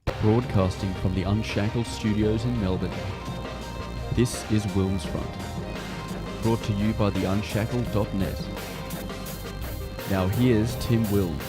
Broadcasting from the Unshackled studios in Melbourne. This is WilmsFront, brought to you by the Unshackled.net. Now here's Tim Wilms.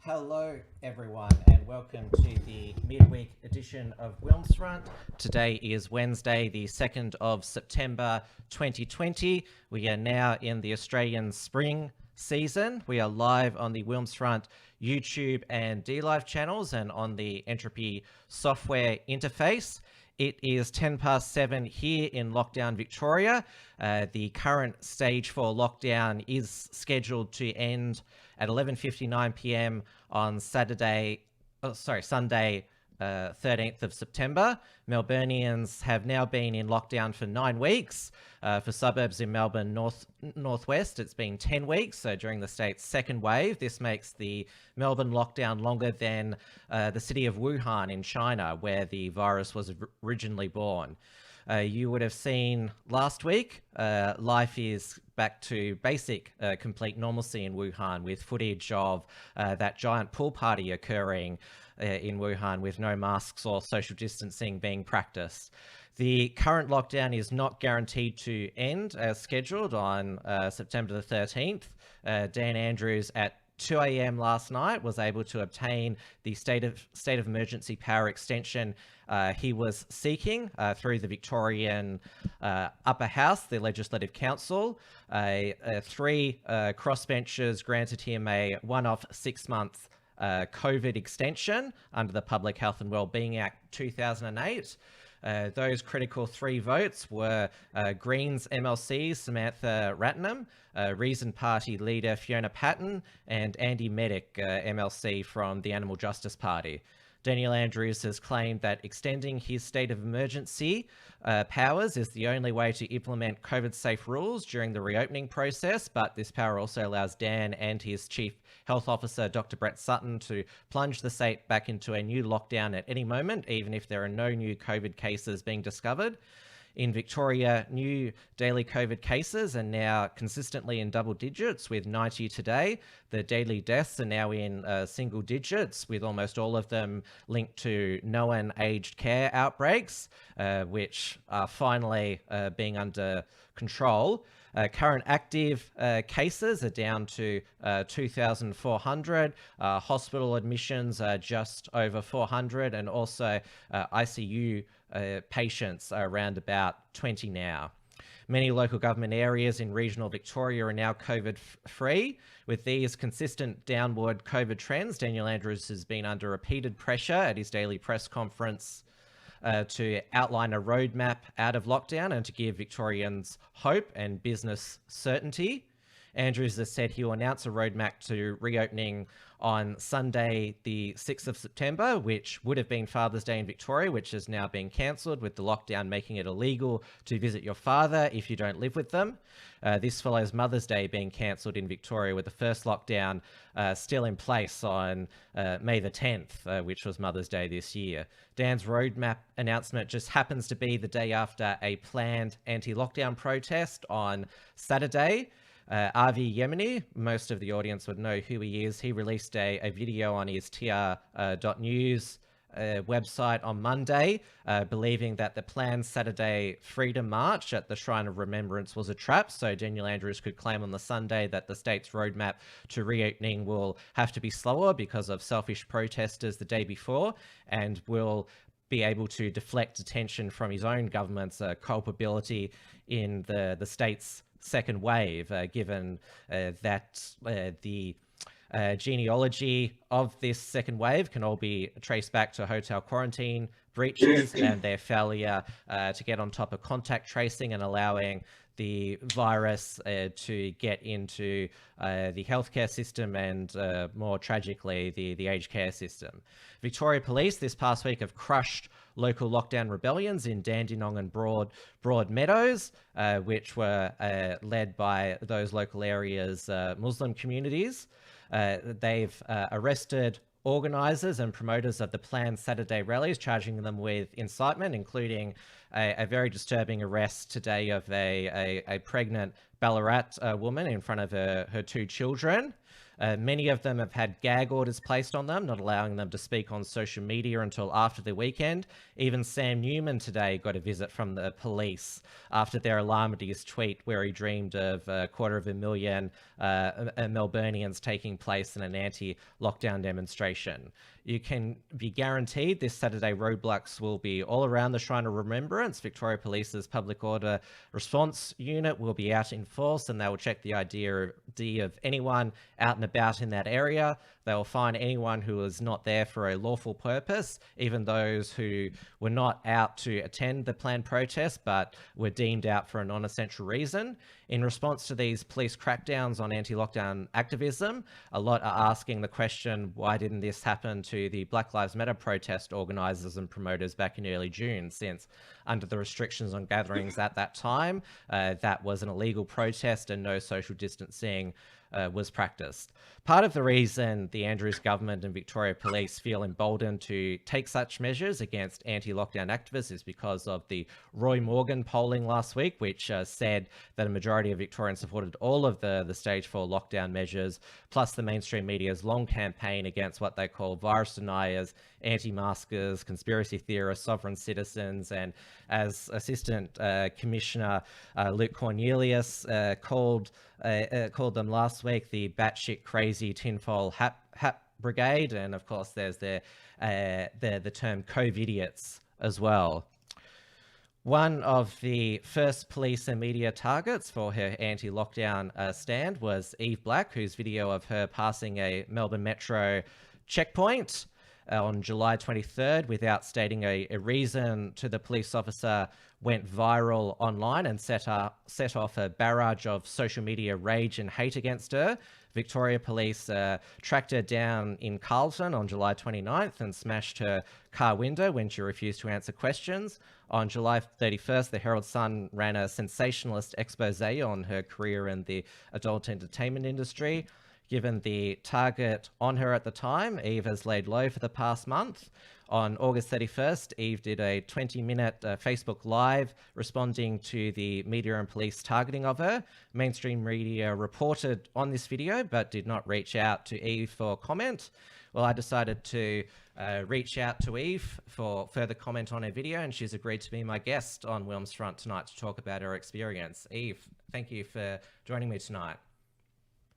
Hello everyone and welcome to the midweek edition of WilmsFront. Today is Wednesday, the 2nd of September 2020. We are now in the Australian spring season. We are live on the WilmsFront YouTube and DLive channels and on the Entropy software interface. It is 7:10 here in lockdown Victoria. The current stage 4 lockdown is scheduled to end at 11:59 p.m. on Sunday, 13th of September. Melburnians have now been in lockdown for 9 weeks. For suburbs in Melbourne northwest, it's been 10 weeks. So during the state's second wave, this makes the Melbourne lockdown longer than the city of Wuhan in China, where the virus was originally born. You would have seen last week, life is back to basic complete normalcy in Wuhan, with footage of that giant pool party occurring in Wuhan with no masks or social distancing being practiced. The current lockdown is not guaranteed to end as scheduled on September the 13th. Dan Andrews at 2 a.m. last night was able to obtain the state of emergency power extension he was seeking through the Victorian Upper House, the Legislative Council. Three crossbenchers granted him a one-off 6-month COVID extension under the Public Health and Wellbeing Act 2008. Those critical 3 votes were Greens MLC Samantha Ratnam, Reason Party leader Fiona Patten, and Andy Medic MLC from the Animal Justice Party. Daniel Andrews has claimed that extending his state of emergency powers is the only way to implement COVID-safe rules during the reopening process, but this power also allows Dan and his Chief Health Officer, Dr. Brett Sutton, to plunge the state back into a new lockdown at any moment, even if there are no new COVID cases being discovered. In Victoria, new daily COVID cases are now consistently in double digits, with 90 today. The daily deaths are now in single digits, with almost all of them linked to known aged care outbreaks, which are finally being under control. Current active cases are down to 2,400. Hospital admissions are just over 400, and also ICU patients are around about 20 now. Many local government areas in regional Victoria are now COVID-free. With these consistent downward COVID trends, Daniel Andrews has been under repeated pressure at his daily press conference to outline a roadmap out of lockdown and to give Victorians hope and business certainty. Andrews has said he will announce a roadmap to reopening on Sunday, the 6th of September, which would have been Father's Day in Victoria, which has now been cancelled, with the lockdown making it illegal to visit your father if you don't live with them. This follows Mother's Day being cancelled in Victoria, with the first lockdown still in place on May the 10th, which was Mother's Day this year. Dan's roadmap announcement just happens to be the day after a planned anti-lockdown protest on Saturday. Avi Yemeni, most of the audience would know who he is. He released a video on his tr.news website on Monday, believing that the planned Saturday Freedom March at the Shrine of Remembrance was a trap, so Daniel Andrews could claim on the Sunday that the state's roadmap to reopening will have to be slower because of selfish protesters the day before, and will be able to deflect attention from his own government's culpability in the state's second wave, given that the genealogy of this second wave can all be traced back to hotel quarantine breaches and their failure to get on top of contact tracing and allowing the virus to get into the healthcare system and, more tragically, the aged care system. Victoria Police this past week have crushed local lockdown rebellions in Dandenong and Broadmeadows, which were led by those local areas' Muslim communities. They've arrested organisers and promoters of the planned Saturday rallies, charging them with incitement, including a very disturbing arrest today of a pregnant Ballarat woman in front of her 2 children. Many of them have had gag orders placed on them, not allowing them to speak on social media until after the weekend. Even Sam Newman today got a visit from the police after their alarm at his tweet where he dreamed of 250,000 Melburnians taking place in an anti-lockdown demonstration. You can be guaranteed this Saturday roadblocks will be all around the Shrine of Remembrance. Victoria Police's Public Order Response Unit will be out in force, and they will check the ID of anyone out and about in that area. They will find anyone who is not there for a lawful purpose, even those who were not out to attend the planned protest but were deemed out for a non-essential reason. In response to these police crackdowns on anti-lockdown activism, a lot are asking the question, why didn't this happen to the Black Lives Matter protest organisers and promoters back in early June, since under the restrictions on gatherings at that time, that was an illegal protest and no social distancing was practiced. Part of the reason the Andrews government and Victoria Police feel emboldened to take such measures against anti-lockdown activists is because of the Roy Morgan polling last week, which said that a majority of Victorians supported all of the stage 4 lockdown measures, plus the mainstream media's long campaign against what they call virus deniers, anti-maskers, conspiracy theorists, sovereign citizens, and as Assistant Commissioner Luke Cornelius called them last week, the batshit crazy tinfoil hat brigade, and of course there's the term COVIDiots as well. One of the first police and media targets for her anti-lockdown stand was Eve Black, whose video of her passing a Melbourne Metro checkpoint on July 23rd without stating a reason to the police officer went viral online and set off a barrage of social media rage and hate against her. Victoria Police tracked her down in Carlton on July 29th and smashed her car window when she refused to answer questions. On July 31st, the Herald Sun ran a sensationalist expose on her career in the adult entertainment industry. Given the target on her at the time, Eve has laid low for the past month. On August 31st, Eve did a 20-minute Facebook Live responding to the media and police targeting of her. Mainstream media reported on this video but did not reach out to Eve for comment. Well, I decided to reach out to Eve for further comment on her video, and she's agreed to be my guest on WilmsFront tonight to talk about her experience. Eve, thank you for joining me tonight.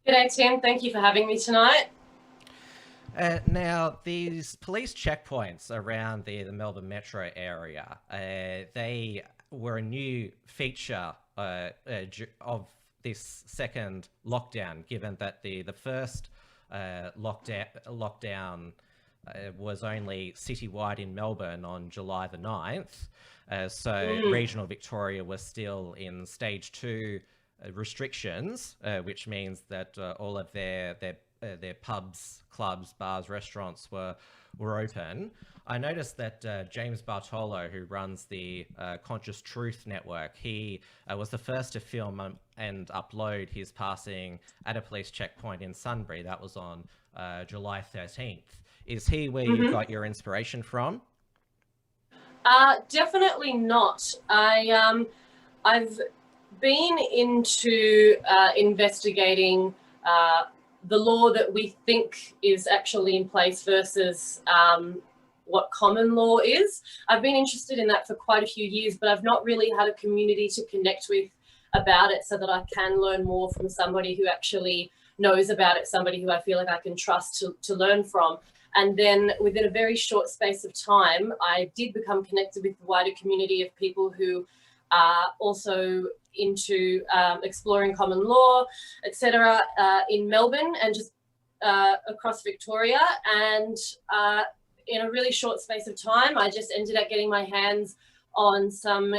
G'day, Tim. Thank you for having me tonight. Now, these police checkpoints around the Melbourne Metro area, they were a new feature of this second lockdown, given that the first lockdown was only citywide in Melbourne on July the 9th. Regional Victoria was still in stage 2 restrictions, which means that all of their pubs, clubs, bars, restaurants were open. I noticed that James Bartolo, who runs the Conscious Truth Network, he was the first to film and upload his passing at a police checkpoint in Sunbury. That was on July 13th. Is he where you got your inspiration from? Definitely not. I've been into investigating the law that we think is actually in place versus what common law is. I've been interested in that for quite a few years, but I've not really had a community to connect with about it so that I can learn more from somebody who actually knows about it, somebody who I feel like I can trust to learn from. And then within a very short space of time, I did become connected with the wider community of people who are also into exploring common law, etc., in Melbourne and just across Victoria. And in a really short space of time, I just ended up getting my hands on some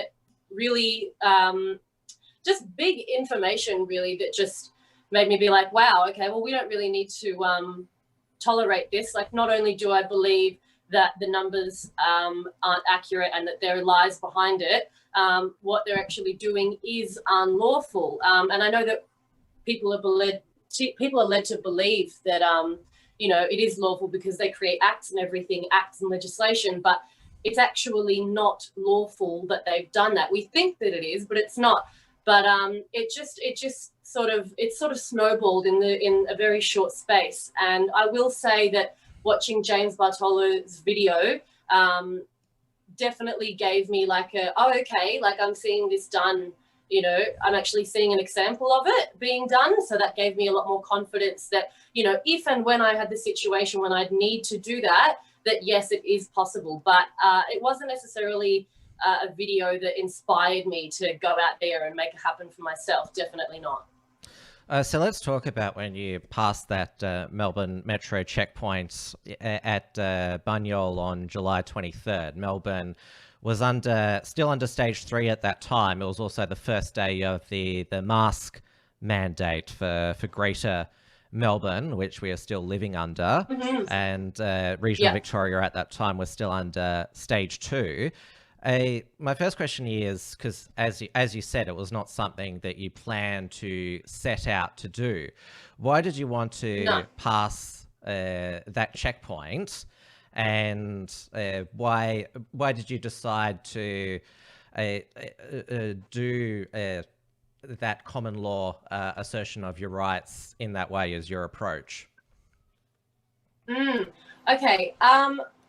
really just big information, really, that just made me be like, wow, okay, well, we don't really need to tolerate this. Like, not only do I believe that the numbers aren't accurate and that there are lies behind it, what they're actually doing is unlawful. And I know that people are led to believe that, it is lawful because they create acts and everything, acts and legislation, but it's actually not lawful that they've done that. We think that it is, but it's not. But it just sort of snowballed in a very short space. And I will say that watching James Bartolo's video definitely gave me like okay, like I'm seeing this done, you know, I'm actually seeing an example of it being done. So that gave me a lot more confidence that, you know, if and when I had the situation when I'd need to do that, that yes, it is possible. But it wasn't necessarily a video that inspired me to go out there and make it happen for myself. Definitely not. So let's talk about when you passed that Melbourne Metro checkpoint at Bunyol on July 23rd. Melbourne was still under stage 3 at that time. It was also the first day of the mask mandate for Greater Melbourne, which we are still living under, and regional Victoria at that time was still under stage 2. My first question is, because as you said, it was not something that you planned to set out to do. Why did you want to pass that checkpoint, and why did you decide to do that common law assertion of your rights in that way as your approach? Okay.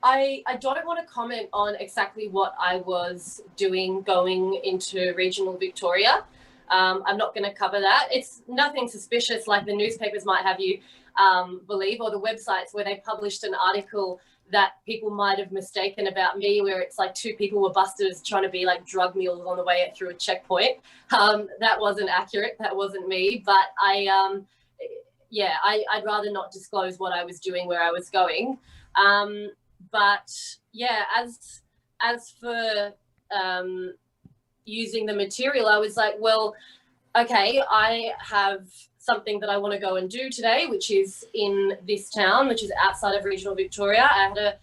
I don't want to comment on exactly what I was doing going into regional Victoria. I'm not going to cover that. It's nothing suspicious like the newspapers might have you believe, or the websites where they published an article that people might have mistaken about me, where it's like 2 people were busted trying to be like drug mules on the way through a checkpoint. That wasn't accurate. That wasn't me. But I'd rather not disclose what I was doing, where I was going. But yeah, as for using the material, I was like, well, okay, I have something that I want to go and do today, which is in this town, which is outside of regional Victoria. I had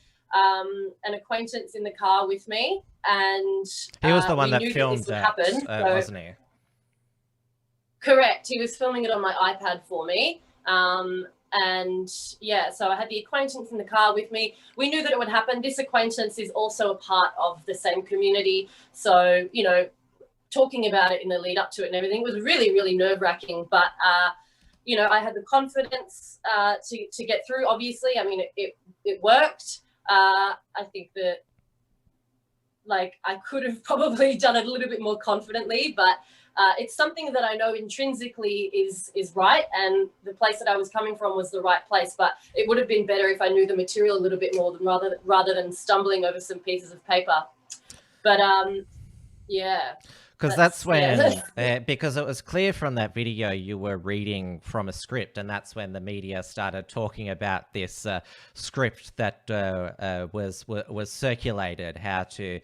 an acquaintance in the car with me, and he was the one that filmed that, wasn't he? Correct. He was filming it on my iPad for me. And yeah, so I had the acquaintance in the car with me. We knew that it would happen. This acquaintance is also a part of the same community. So, you know, talking about it in the lead up to it and everything was really, really nerve-wracking. But, you know, I had the confidence to get through, obviously. I mean, it worked. I think that, like, I could have probably done it a little bit more confidently, but it's something that I know intrinsically is right, and the place that I was coming from was the right place. But it would have been better if I knew the material a little bit more rather than stumbling over some pieces of paper. But yeah. Because that's when, because it was clear from that video you were reading from a script, and that's when the media started talking about this script that was circulated, how to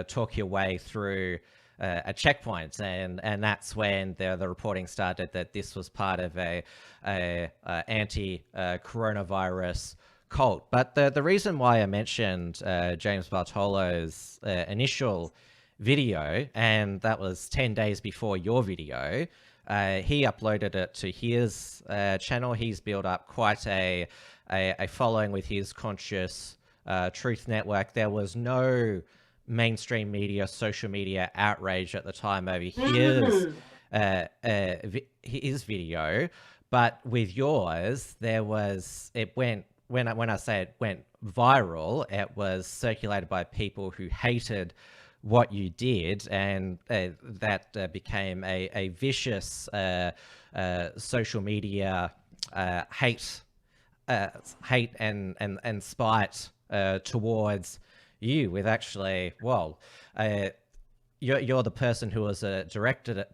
talk your way through a checkpoint, and that's when the reporting started that this was part of a anti-coronavirus cult. But the reason why I mentioned James Bartolo's initial video, and that was 10 days before your video, he uploaded it to his channel. He's built up quite a following with his Conscious Truth Network. There was no mainstream media, social media outrage at the time over his video, but with yours, there was, it went, when I say it went viral, it was circulated by people who hated what you did, and that became a vicious social media hate and spite towards you, with actually, well, you're the person who was directed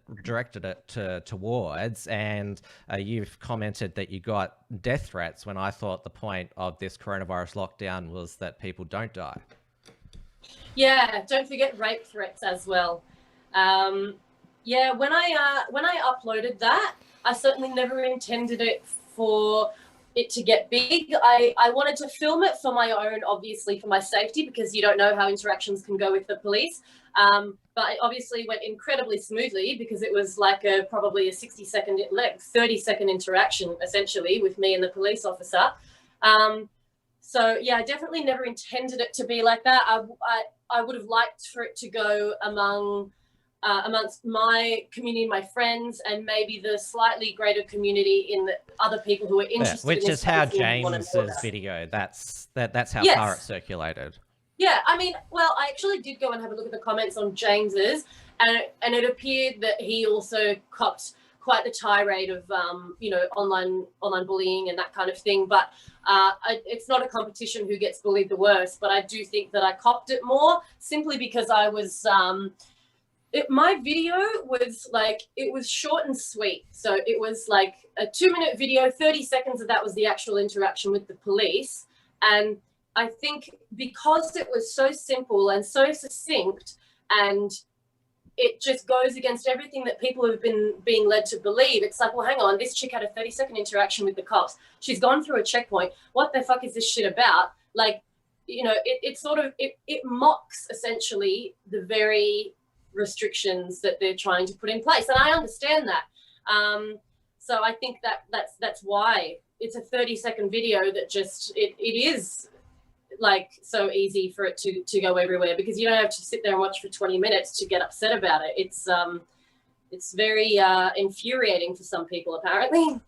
it towards, and you've commented that you got death threats, when I thought the point of this coronavirus lockdown was that people don't die. Yeah, don't forget rape threats as well. Yeah, when I uploaded that, I certainly never intended it for it to get big. I wanted to film it for my own, obviously for my safety, because you don't know how interactions can go with the police. But it obviously went incredibly smoothly, because it was like probably a 60-second, 30-second interaction essentially with me and the police officer. So yeah, I definitely never intended it to be like that. I would have liked for it to go among amongst my community, my friends, and maybe the slightly greater community in the other people who are interested which in is how this and wanna know James's about it. video, that's how Yes. far it circulated. Yeah, I mean, well, I actually did go and have a look at the comments on James's, and it appeared that he also copped quite the tirade of online bullying and that kind of thing. But it's not a competition who gets bullied the worst. But I do think that I copped it more simply because I was. My video was it was short and sweet. So it was like a 2-minute video. 30 seconds of that was the actual interaction with the police, and I think because it was so simple and so succinct, and it just goes against everything that people have been being led to believe. It's like, well, hang on, this chick had a 30-second interaction with the cops. She's gone through a checkpoint. What the fuck is this shit about? Like, it mocks essentially the very restrictions that they're trying to put in place. And I understand that. So I think that's why it's a 30-second video that just, it is like so easy for it to go everywhere, because you don't have to sit there and watch for 20 minutes to get upset about it. It's very infuriating for some people, apparently.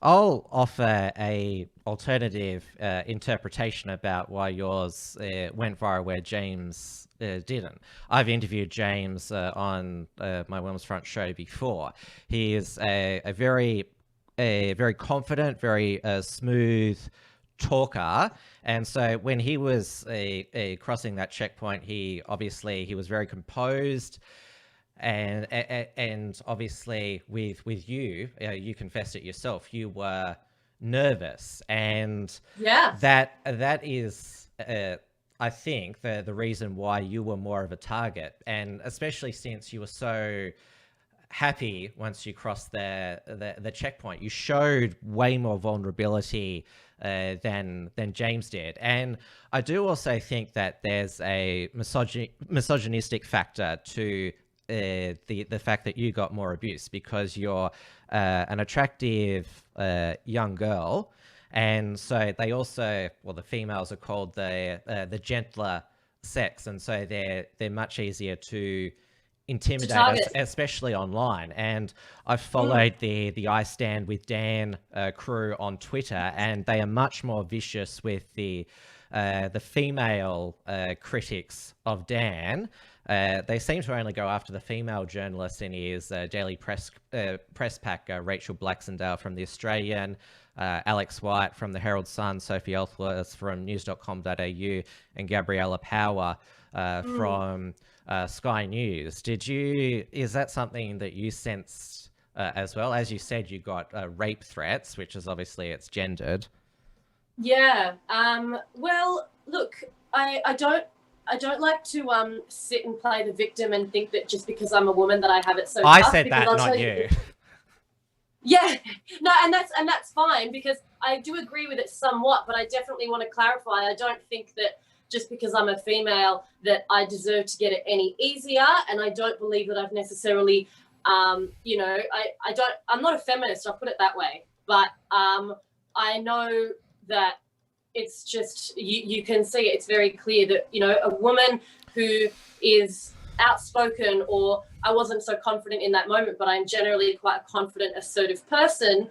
I'll offer a alternative interpretation about why yours went viral where James didn't. I've interviewed James on my WilmsFront show before. He is a very confident, very smooth talker, and so when he was crossing that checkpoint, he was very composed, and obviously with you, you confessed it yourself, you were nervous, and yeah, that is I think the reason why you were more of a target, and especially since you were so happy once you crossed the checkpoint. You showed way more vulnerability than James did. And I do also think that there's a misogynistic factor to the fact that you got more abuse, because you're an attractive young girl, and so they also, well, the females are called the gentler sex, and so they're much easier to intimidate us, especially online. And I've followed the I Stand with Dan crew on Twitter, and they are much more vicious with the female critics of Dan. They seem to only go after the female journalists in his daily press pack, Rachel Blacksendale from The Australian, Alex White from the Herald Sun, Sophie Ellsworth from news.com.au, and Gabriella Power from Sky News. Is that something that you sensed as well? As you said, you got rape threats, which is obviously, it's gendered. Yeah. Well, look, I don't like to sit and play the victim and think that just because I'm a woman that I have it so tough. I said that, not you. Yeah, no, and that's fine, because I do agree with it somewhat, but I definitely want to clarify. I don't think that just because I'm a female that I deserve to get it any easier, and I don't believe that I've necessarily, I'm not a feminist, I'll put it that way, but I know that it's just, you can see it's very clear that, a woman who is outspoken, or I wasn't so confident in that moment, but I'm generally quite a confident, assertive person,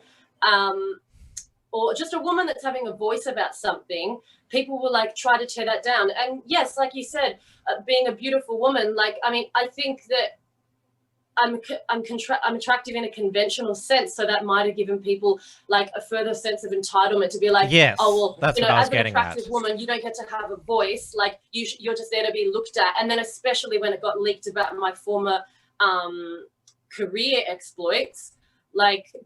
or just a woman that's having a voice about something, people will try to tear that down. And yes, like you said, being a beautiful woman, I think that I'm attractive in a conventional sense, so that might have given people a further sense of entitlement to be like, yes, oh well, that's what I was as an getting attractive at. woman, you don't get to have a voice. You're just there to be looked at. And then especially when it got leaked about my former career exploits,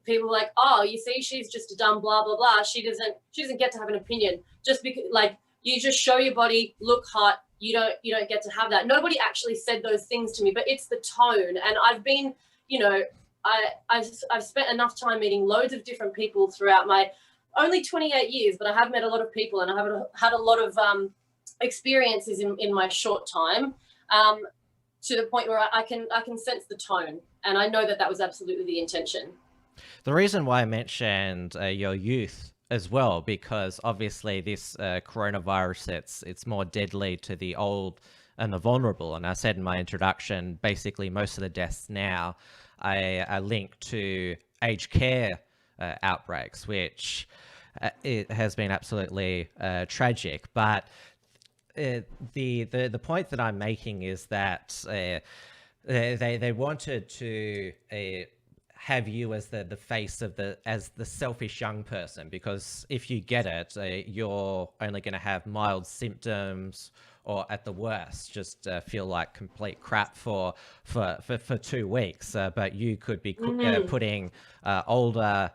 people were like, oh, you see, she's just a dumb blah blah blah. She doesn't get to have an opinion just because you just show your body, look hot. You don't get to have that. Nobody actually said those things to me, but it's the tone. And I've been, I've spent enough time meeting loads of different people throughout my only 28 years, but I have met a lot of people, and I have had a lot of experiences in my short time, to the point where I can sense the tone, and I know that was absolutely the intention. The reason why I mentioned your youth as well, because obviously this coronavirus, it's more deadly to the old and the vulnerable. And I said in my introduction, basically most of the deaths now are linked to aged care outbreaks, which it has been absolutely tragic. But the point that I'm making is that they wanted to have you as the face of as the selfish young person, because if you get it, you're only going to have mild symptoms, or at the worst, just feel like complete crap for 2 weeks. But you could be putting older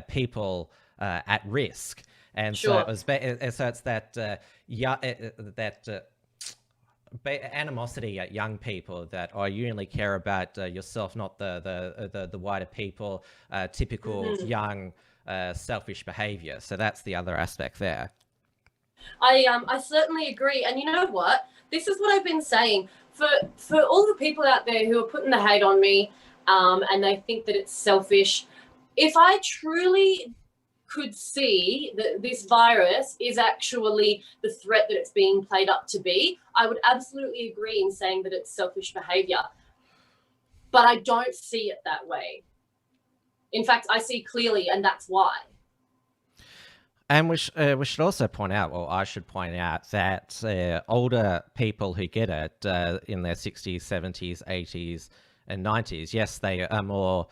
people at risk. And so it was, so it's that animosity at young people that you only care about yourself, not the wider people. Typical young selfish behavior. So that's the other aspect there. I certainly agree. And you know what? This is what I've been saying for all the people out there who are putting the hate on me, and they think that it's selfish. If I truly could see that this virus is actually the threat that it's being played up to be, I would absolutely agree in saying that it's selfish behavior. But I don't see it that way. In fact, I see clearly, and that's why. And we should also point out, or I should point out, that older people who get it in their 60s, 70s, 80s, and 90s, yes, they are more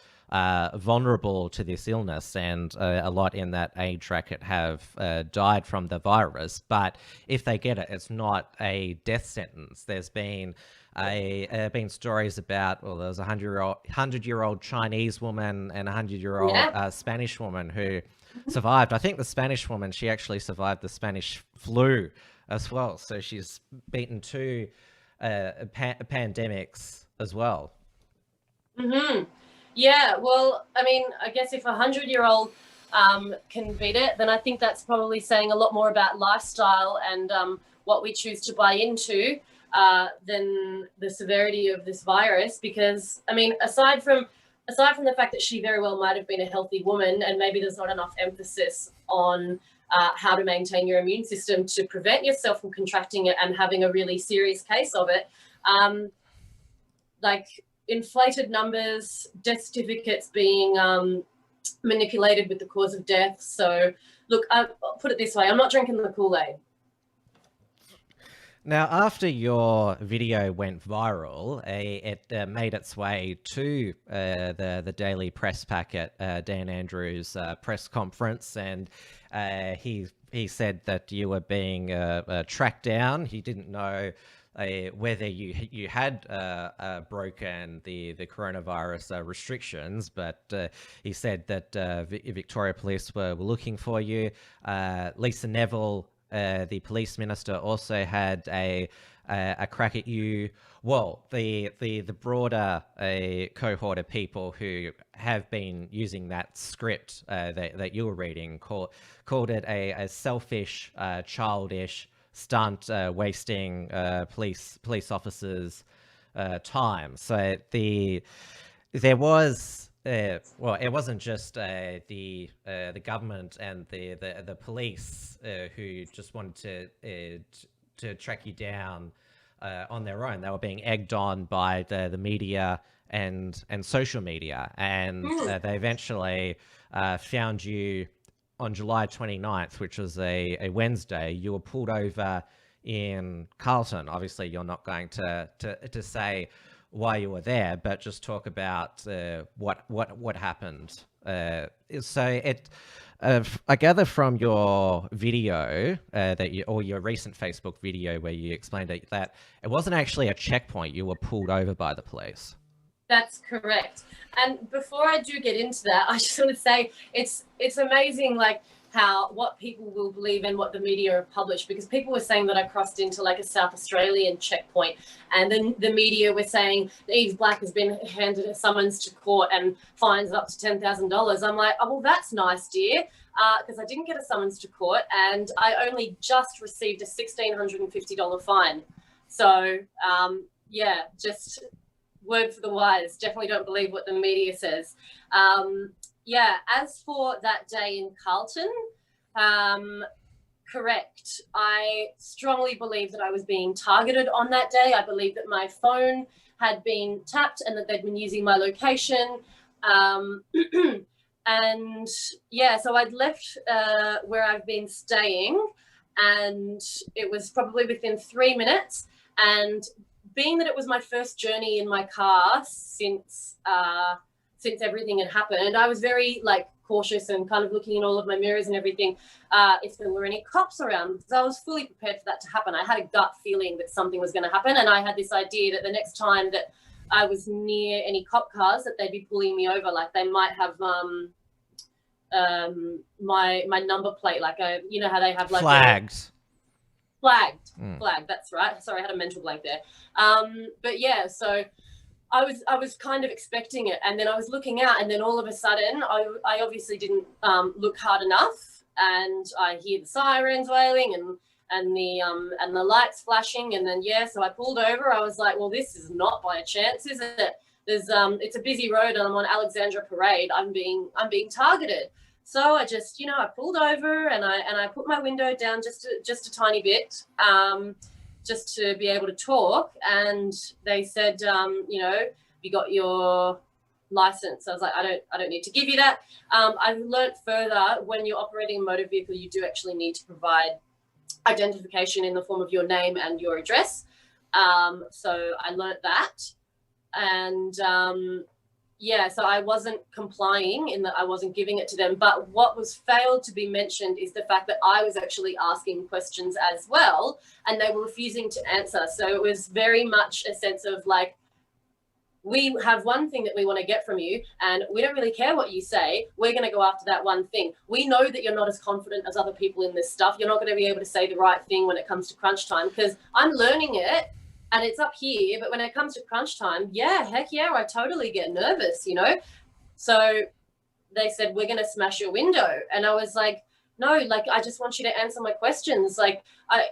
vulnerable to this illness, and a lot in that age bracket have died from the virus. But if they get it, it's not a death sentence. There's been been stories about, well, there was a 100-year-old Chinese woman and a 100-year-old Spanish woman who survived. I think the Spanish woman, she actually survived the Spanish flu as well. So she's beaten 2 pandemics as well. Yeah, well, I mean, I guess if a 100-year-old can beat it, then I think that's probably saying a lot more about lifestyle and what we choose to buy into than the severity of this virus. Because, I mean, aside from the fact that she very well might have been a healthy woman, and maybe there's not enough emphasis on how to maintain your immune system to prevent yourself from contracting it and having a really serious case of it, like inflated numbers, death certificates being manipulated with the cause of death. So, look, I'll put it this way, I'm not drinking the Kool-Aid. Now, after your video went viral, it made its way to the daily press pack at Dan Andrews' press conference, and he said that you were being tracked down. He didn't know whether you had broken the coronavirus restrictions, but he said that Victoria Police were looking for you. Lisa Neville, the police minister, also had a crack at you. Well, the broader cohort of people who have been using that script that you were reading called it a selfish, childish stunt, wasting police officers' time. So there was. Well, it wasn't just the government and the police who just wanted to track you down on their own. They were being egged on by the media and social media, and they eventually found you on July 29th, which was a Wednesday. You were pulled over in Carlton. Obviously, you're not going to say why you were there, but just talk about what happened. So I gather from your video or your recent Facebook video where you explained that it wasn't actually a checkpoint. You were pulled over by the police. That's correct. And before I do get into that, I just want to say it's amazing, like what people will believe and what the media have published, because people were saying that I crossed into like a South Australian checkpoint, and then the media were saying that Eve Black has been handed a summons to court and fines up to $10,000. I'm like, oh, well, that's nice, dear, because I didn't get a summons to court and I only just received a $1,650 fine. So, yeah, just word for the wise. Definitely don't believe what the media says. Yeah, as for that day in Carlton, correct. I strongly believe that I was being targeted on that day. I believe that my phone had been tapped and that they'd been using my location. And yeah, so I'd left where I've been staying, and it was probably within 3 minutes. And being that it was my first journey in my car since everything had happened, I was very like cautious and kind of looking in all of my mirrors and everything, if there were any cops around, because I was fully prepared for that to happen. I had a gut feeling that something was going to happen, and I had this idea that the next time that I was near any cop cars, that they'd be pulling me over. Like they might have my number plate, like you know how they have like flagged. That's right. Sorry, I had a mental blank there. But yeah, so I was kind of expecting it, and then I was looking out, and then all of a sudden I obviously didn't look hard enough, and I hear the sirens wailing and the lights flashing, and then so I pulled over. I was like, well, this is not by a chance, is it? There's it's a busy road, and I'm on Alexandra Parade. I'm being targeted. So I just, I pulled over, and I put my window down just a tiny bit, just to be able to talk. And they said, you got your license? I was like, I don't need to give you that. I've learnt further, when you're operating a motor vehicle, you do actually need to provide identification in the form of your name and your address. So I learnt that, and so I wasn't complying in that I wasn't giving it to them. But what was failed to be mentioned is the fact that I was actually asking questions as well, and they were refusing to answer. So it was very much a sense of like, we have one thing that we want to get from you, and we don't really care what you say. We're going to go after that one thing. We know that you're not as confident as other people in this stuff. You're not going to be able to say the right thing when it comes to crunch time, because I'm learning it and it's up here. But when it comes to crunch time, heck yeah, I totally get nervous, So they said, we're going to smash your window. And I was like, no, like, I just want you to answer my questions. Like, I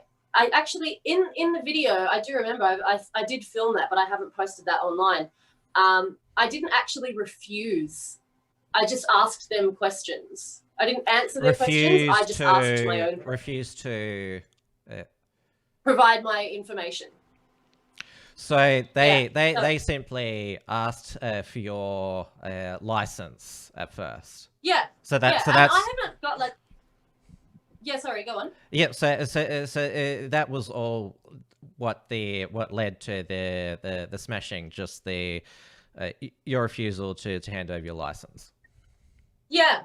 actually, in the video, I do remember I did film that, but I haven't posted that online. I didn't actually refuse. I just asked them questions. I didn't answer their questions. I just asked my own questions. Refused to provide my information. So they simply asked for your license at first. Yeah. So that's. I haven't got like. Yeah, sorry, go on. Yeah, so that was all what led to the smashing, just your refusal to hand over your license. Yeah.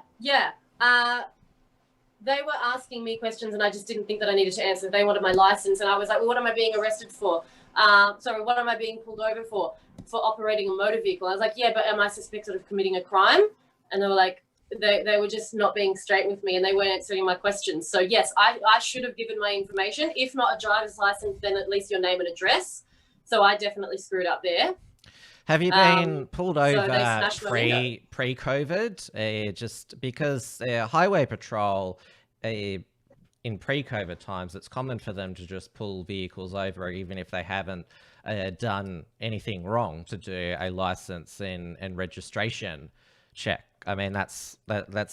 They were asking me questions, and I just didn't think that I needed to answer. They wanted my license, and I was like, well, what am I being arrested for? What am I being pulled over for? For operating a motor vehicle. I was like, yeah, but am I suspected of committing a crime? And they were like, they were just not being straight with me, and they weren't answering my questions. So yes, I should have given my information. If not a driver's license, then at least your name and address. So I definitely screwed up there. Have you been pulled over pre-COVID? Just because highway patrol, in pre-COVID times, it's common for them to just pull vehicles over, even if they haven't done anything wrong, to do a license and registration check. I mean, that's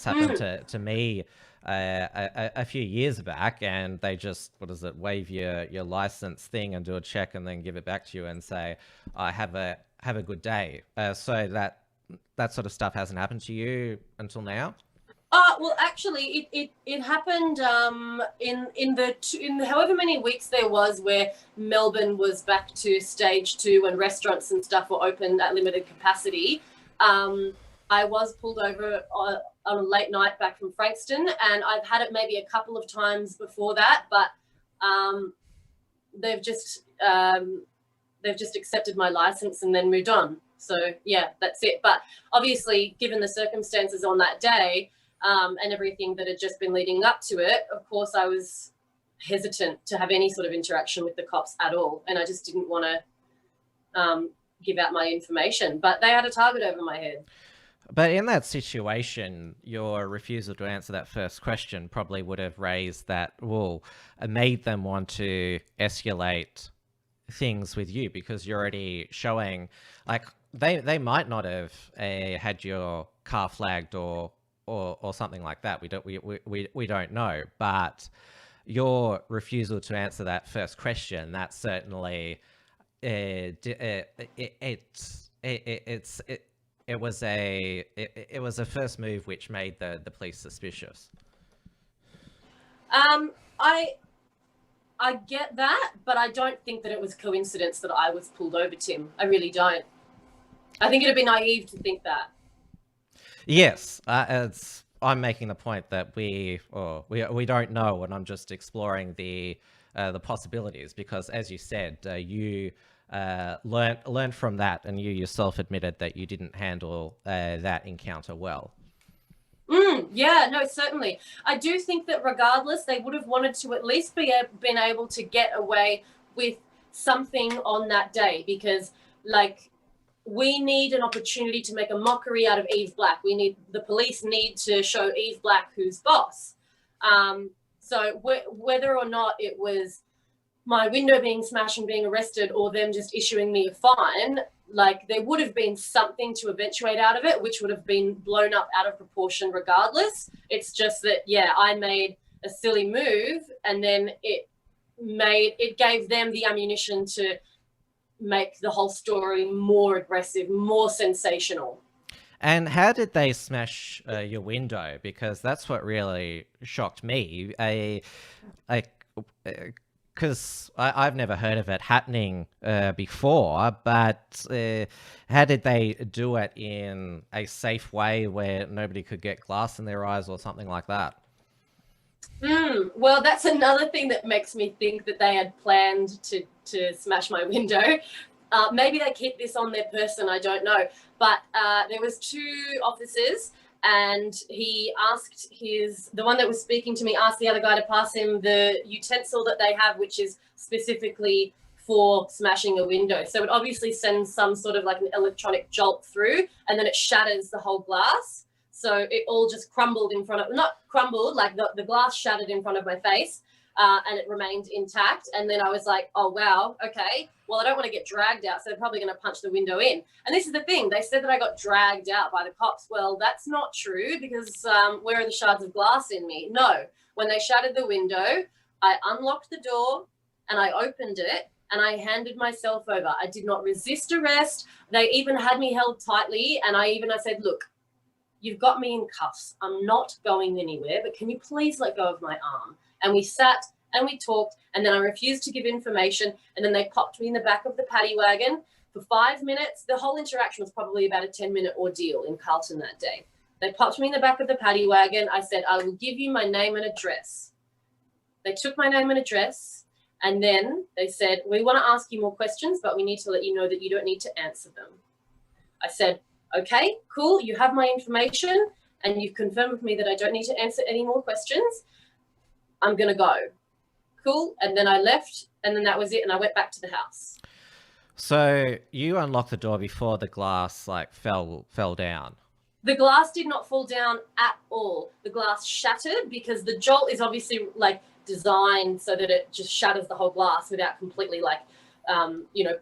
happened to me a few years back, and they just, wave your license thing and do a check and then give it back to you and say, I have a good day. So that sort of stuff hasn't happened to you until now? Well, actually, it happened in the however many weeks there was where Melbourne was back to stage 2 and restaurants and stuff were open at limited capacity. I was pulled over on a late night back from Frankston, and I've had it maybe a couple of times before that, but they've just accepted my license and then moved on. So yeah, that's it. But obviously, given the circumstances on that day and everything that had just been leading up to it, of course, I was hesitant to have any sort of interaction with the cops at all, and I just didn't want to give out my information. But they had a target over my head. But in that situation, your refusal to answer that first question probably would have raised that, made them want to escalate things with you, because you're already showing, like, they might not have had your car flagged or something like that. We don't know, but your refusal to answer that first question, that's certainly it was a first move which made the police suspicious. I get that, but I don't think that it was coincidence that I was pulled over, Tim. I really don't. I think it'd be naive to think that. Yes, I'm making the point that we don't know, and I'm just exploring the possibilities, because, as you said, you learned from that, and you yourself admitted that you didn't handle that encounter well. Yeah, no, certainly. I do think that regardless, they would have wanted to at least been able to get away with something on that day, because, like, we need an opportunity to make a mockery out of Eve Black. The police need to show Eve Black who's boss. So whether or not it was my window being smashed and being arrested, or them just issuing me a fine, like, there would have been something to eventuate out of it, which would have been blown up out of proportion regardless. It's just that, yeah, I made a silly move, and then it gave them the ammunition to make the whole story more aggressive, more sensational. And how did they smash your window? Because that's what really shocked me. Because I've never heard of it happening before, but how did they do it in a safe way where nobody could get glass in their eyes or something like that? Well, that's another thing that makes me think that they had planned to smash my window. Maybe they keep this on their person, I don't know. But there was 2 officers, and he asked the one that was speaking to me asked the other guy to pass him the utensil that they have, which is specifically for smashing a window. So it obviously sends some sort of like an electronic jolt through, and then it shatters the whole glass. So it all just crumbled not crumbled, like the glass shattered in front of my face, and it remained intact. And then I was like, oh, wow, okay. Well, I don't want to get dragged out, so they're probably going to punch the window in. And this is the thing. They said that I got dragged out by the cops. Well, that's not true, because where are the shards of glass in me? No. When they shattered the window, I unlocked the door and I opened it and I handed myself over. I did not resist arrest. They even had me held tightly, and I said, look, you've got me in cuffs. I'm not going anywhere, but can you please let go of my arm? And we sat and we talked, and then I refused to give information, and then they popped me in the back of the paddy wagon for 5 minutes. The whole interaction was probably about a 10-minute ordeal in Carlton that day. They popped me in the back of the paddy wagon. I said, I will give you my name and address. They took my name and address, and then they said, we want to ask you more questions, but we need to let you know that you don't need to answer them. I said, okay, cool. You have my information, and you've confirmed with me that I don't need to answer any more questions. I'm going to go. Cool. And then I left, and then that was it. And I went back to the house. So you unlocked the door before the glass fell down. The glass did not fall down at all. The glass shattered, because the jolt is obviously like designed so that it just shatters the whole glass without completely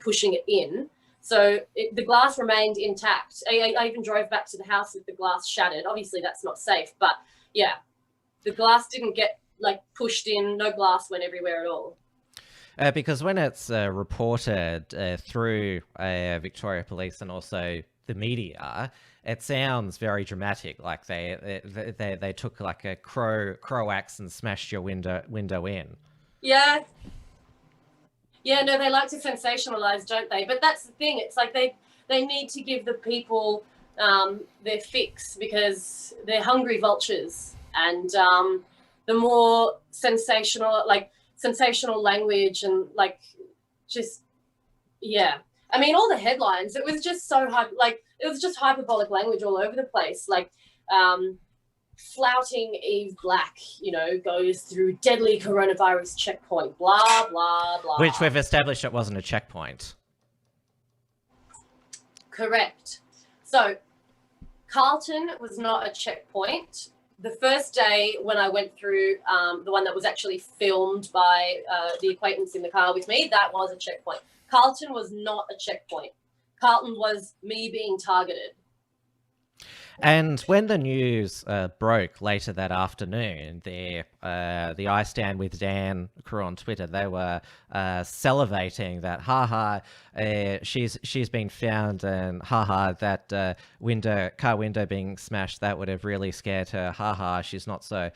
pushing it in. So the glass remained intact. I even drove back to the house with the glass shattered. Obviously that's not safe, but yeah, the glass didn't get pushed in. No glass went everywhere at all. Because when it's reported through Victoria Police and also the media, it sounds very dramatic. Like they took like a crow axe and smashed your window in. Yeah. Yeah, no, they like to sensationalize, don't they? But that's the thing. It's like they need to give the people their fix, because they're hungry vultures, and the more sensational language and I mean, all the headlines, it was just so it was just hyperbolic language all over the place, flouting Eve Black, goes through deadly coronavirus checkpoint, blah, blah, blah. Which we've established it wasn't a checkpoint. Correct. So Carlton was not a checkpoint. The first day when I went through the one that was actually filmed by the acquaintance in the car with me, that was a checkpoint. Carlton was not a checkpoint. Carlton was me being targeted. And when the news broke later that afternoon, the I Stand With Dan crew on Twitter, they were salivating that, haha, she's been found, and haha, that car window being smashed, that would have really scared her, haha, she's not so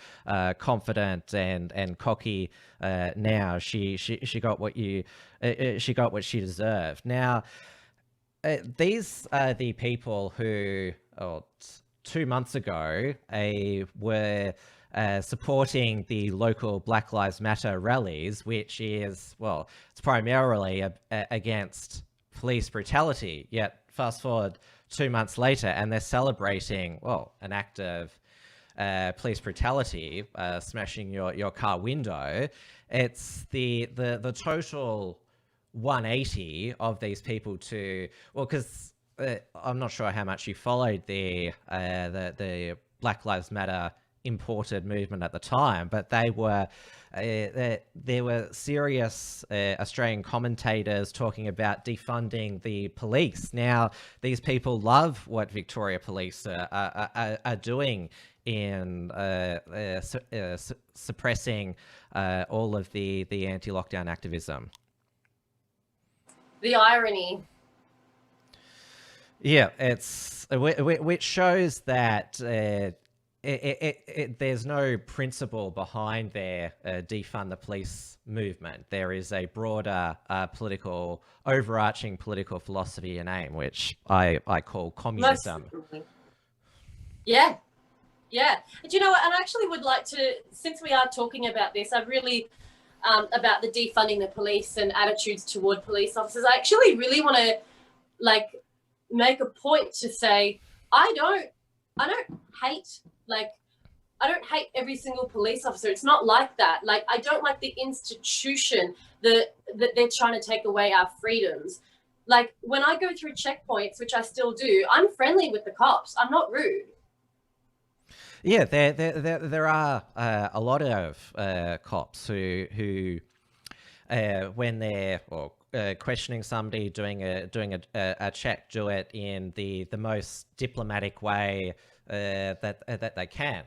confident and cocky now. She got what she got what she deserved. Now, these are the people who, 2 months ago, were supporting the local Black Lives Matter rallies, which is, well, it's primarily against police brutality. Yet, fast forward 2 months later, and they're celebrating, well, an act of police brutality, smashing your car window. It's the total 180 of these people to, well, because I'm not sure how much you followed the Black Lives Matter imported movement at the time, but they were there were serious Australian commentators talking about defunding the police. Now, these people love what Victoria Police are doing in suppressing all of the anti-lockdown activism. The irony. Yeah, it's which shows that there's no principle behind their defund the police movement. There is a broader overarching political philosophy and aim, which I call communism. Yeah. Do you know what? And I actually would like to, since we are talking about this, I really about the defunding the police and attitudes toward police officers, I actually really want to make a point to say I don't hate every single police officer. It's not like that. Like, I don't like the institution that they're trying to take away our freedoms. Like, when I go through checkpoints, which I still do, I'm friendly with the cops. I'm not rude. Yeah, there are a lot of cops who when they're questioning somebody, doing a check, do it in the most diplomatic way that they can.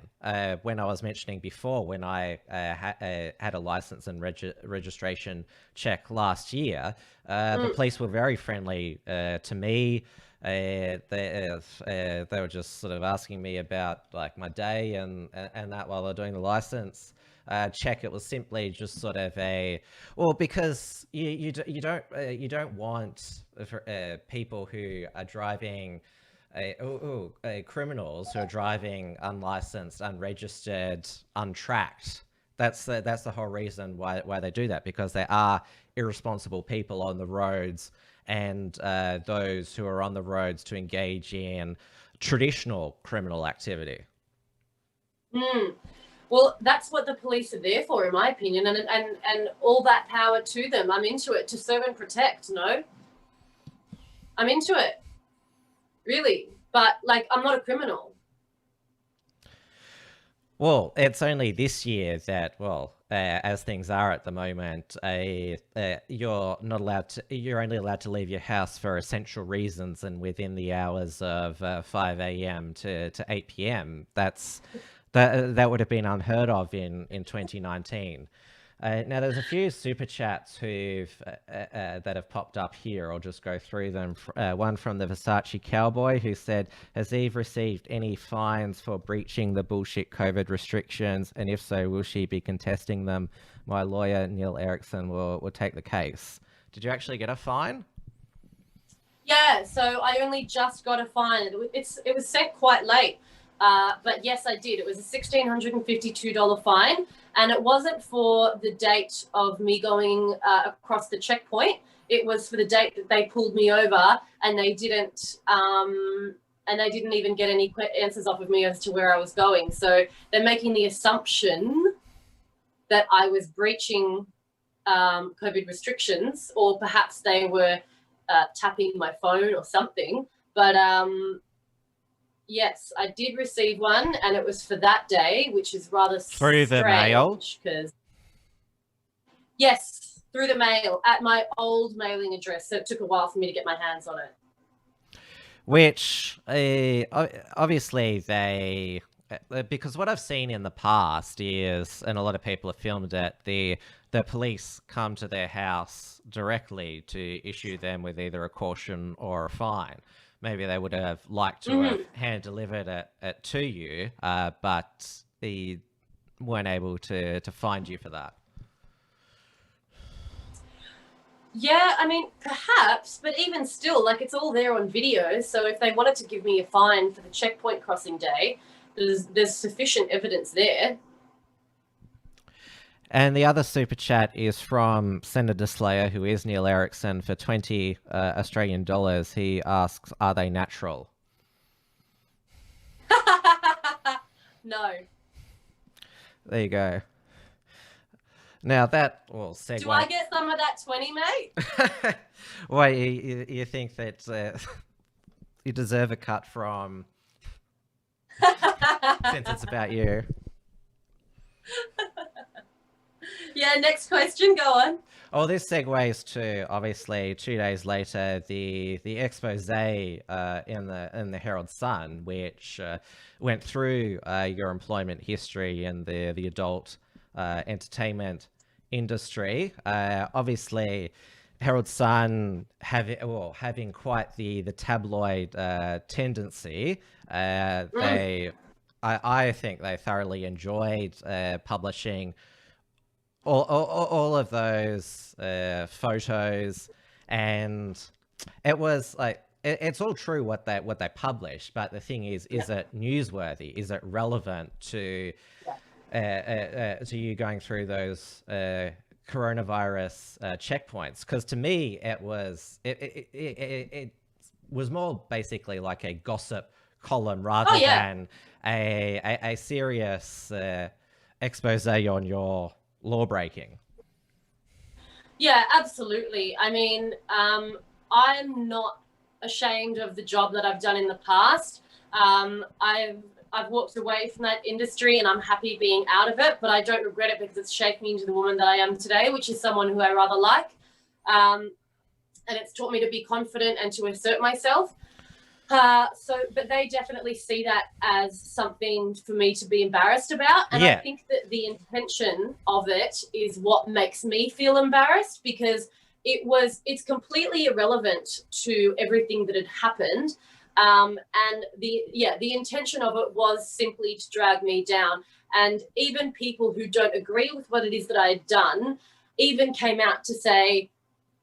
When I was mentioning before, when I had a license and registration check last year, the police were very friendly to me. They were just sort of asking me about like my day and that while they're doing the license check. It was simply just sort of because you don't want people who are driving criminals who are driving unlicensed, unregistered, untracked. That's the whole reason why they do that, because there are irresponsible people on the roads, and those who are on the roads to engage in traditional criminal activity. Well, that's what the police are there for, in my opinion, and all that power to them. I'm into it, to serve and protect. No, I'm into it, really. But like, I'm not a criminal. Well, it's only this year that, as things are at the moment, you're only allowed to leave your house for essential reasons and within the hours of 5 a.m. to 8 p.m. That would have been unheard of in 2019. Now, there's a few super chats that have popped up here. I'll just go through them. One from the Versace Cowboy, who said, "Has Eve received any fines for breaching the bullshit COVID restrictions? And if so, will she be contesting them? My lawyer, Neil Erickson, will take the case." Did you actually get a fine? Yeah, so I only just got a fine. It was sent quite late. But yes, I did. It was a $1,652 fine, and it wasn't for the date of me going across the checkpoint. It was for the date that they pulled me over, and they didn't even get any answers off of me as to where I was going. So they're making the assumption that I was breaching COVID restrictions, or perhaps they were tapping my phone or something. But yes, I did receive one, and it was for that day, which is rather through the mail. Yes, through the mail at my old mailing address. So it took a while for me to get my hands on it. which obviously they, because what I've seen in the past is, and a lot of people have filmed it, the police come to their house directly to issue them with either a caution or a fine. Maybe they would have liked to have hand delivered it to you, but they weren't able to find you for that. Yeah, I mean, perhaps, but even still, like, it's all there on video. So if they wanted to give me a fine for the checkpoint crossing day, there's sufficient evidence there. And the other super chat is from Senator Slayer, who is Neil Erickson, for 20 Australian dollars. He asks, are they natural? No. There you go. Now that, well, segue. Do I get some of that 20, mate? Well, you think that you deserve a cut from, since it's about you. Yeah, next question, go on. Oh, this segues to, obviously, 2 days later, the expose in the Herald Sun, which went through your employment history in the adult entertainment industry. Obviously, Herald Sun having quite the tabloid tendency. I think they thoroughly enjoyed publishing all of those photos, and it was like it's all true what they publish, but the thing is it newsworthy? Is it relevant to you going through those coronavirus checkpoints? Because to me, it was more basically like a gossip column rather than a serious expose on your law breaking. Yeah, absolutely. I mean, I'm not ashamed of the job that I've done in the past. I've walked away from that industry and I'm happy being out of it, but I don't regret it because it's shaped me into the woman that I am today, which is someone who I rather like. And it's taught me to be confident and to assert myself. But they definitely see that as something for me to be embarrassed about. And I think that the intention of it is what makes me feel embarrassed, because it's completely irrelevant to everything that had happened. And the intention of it was simply to drag me down. And even people who don't agree with what it is that I had done even came out to say,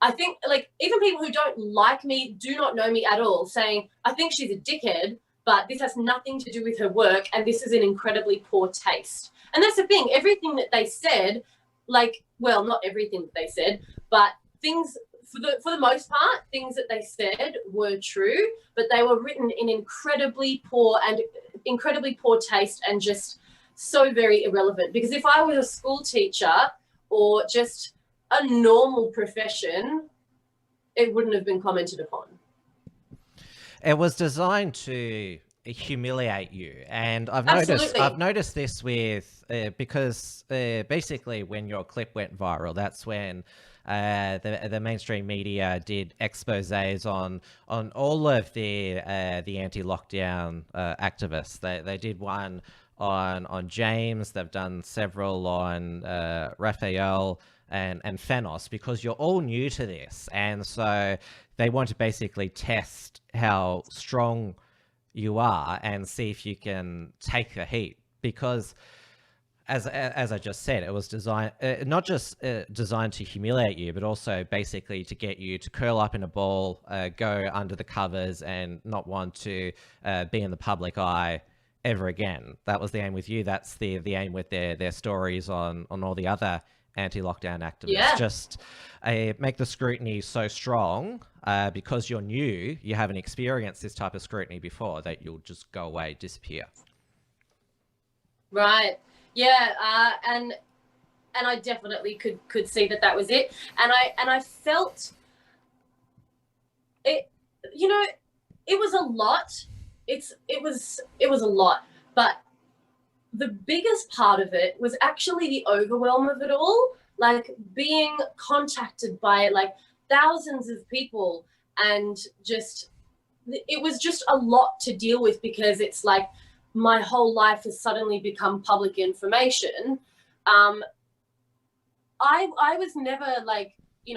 I think, like, even people who don't like me, do not know me at all, saying, I think she's a dickhead, but this has nothing to do with her work, and this is an incredibly poor taste. And that's the thing, everything that they said, like, well, not everything that they said, but things, for the most part, things that they said were true, but they were written in incredibly poor taste and just so very irrelevant. Because if I was a school teacher or just a normal profession, it wouldn't have been commented upon. It was designed to humiliate you, and I've noticed this with because basically when your clip went viral, that's when the mainstream media did exposés on all of the anti-lockdown activists. They did one on James. They've done several on Raphael and Fenos, because you're all new to this, and so they want to basically test how strong you are and see if you can take the heat. Because as I just said, it was designed not just designed to humiliate you, but also basically to get you to curl up in a ball, go under the covers, and not want to be in the public eye ever again. That was the aim with you. That's the aim with their stories on all the other anti-lockdown activists. Just make the scrutiny so strong because you're new, you haven't experienced this type of scrutiny before, that you'll just go away, disappear. Right. Yeah. And I definitely could see that was it. And I felt it. You know, it was a lot. It was a lot, but the biggest part of it was actually the overwhelm of it all, like being contacted by like thousands of people and just it was just a lot to deal with, because it's like my whole life has suddenly become public information. I was never like,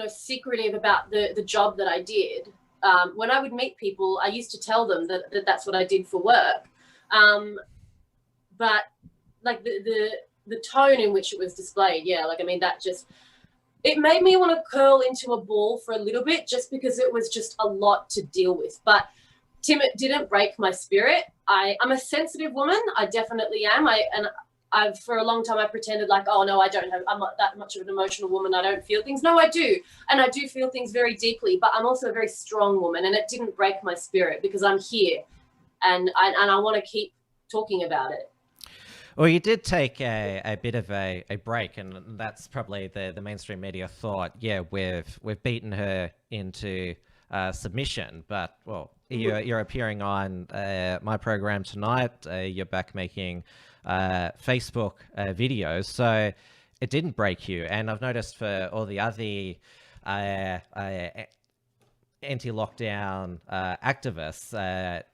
secretive about the job that I did. When I would meet people, I used to tell them that that's what I did for work. But like the tone in which it was displayed, that just, it made me want to curl into a ball for a little bit, just because it was just a lot to deal with. But Tim, it didn't break my spirit. I'm a sensitive woman. I definitely am. I've for a long time I pretended like, oh no, I'm not that much of an emotional woman. I don't feel things. No, I do. And I do feel things very deeply, but I'm also a very strong woman, and it didn't break my spirit, because I'm here and I want to keep talking about it. Well, you did take a bit of a break, and that's probably the mainstream media thought, yeah, we've beaten her into submission. But, well, you're appearing on my program tonight. You're back making Facebook videos, so it didn't break you. And I've noticed for all the other anti-lockdown activists,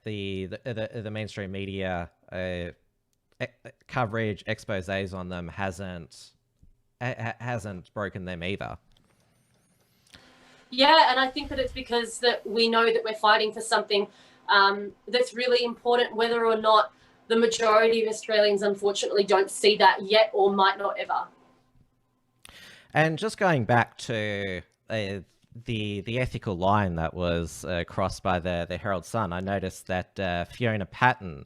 the mainstream media coverage, exposés on them hasn't broken them either. Yeah, and I think that it's because that we know that we're fighting for something that's really important, whether or not the majority of Australians unfortunately don't see that yet, or might not ever. And just going back to the ethical line that was crossed by the Herald Sun, I noticed that Fiona Patten,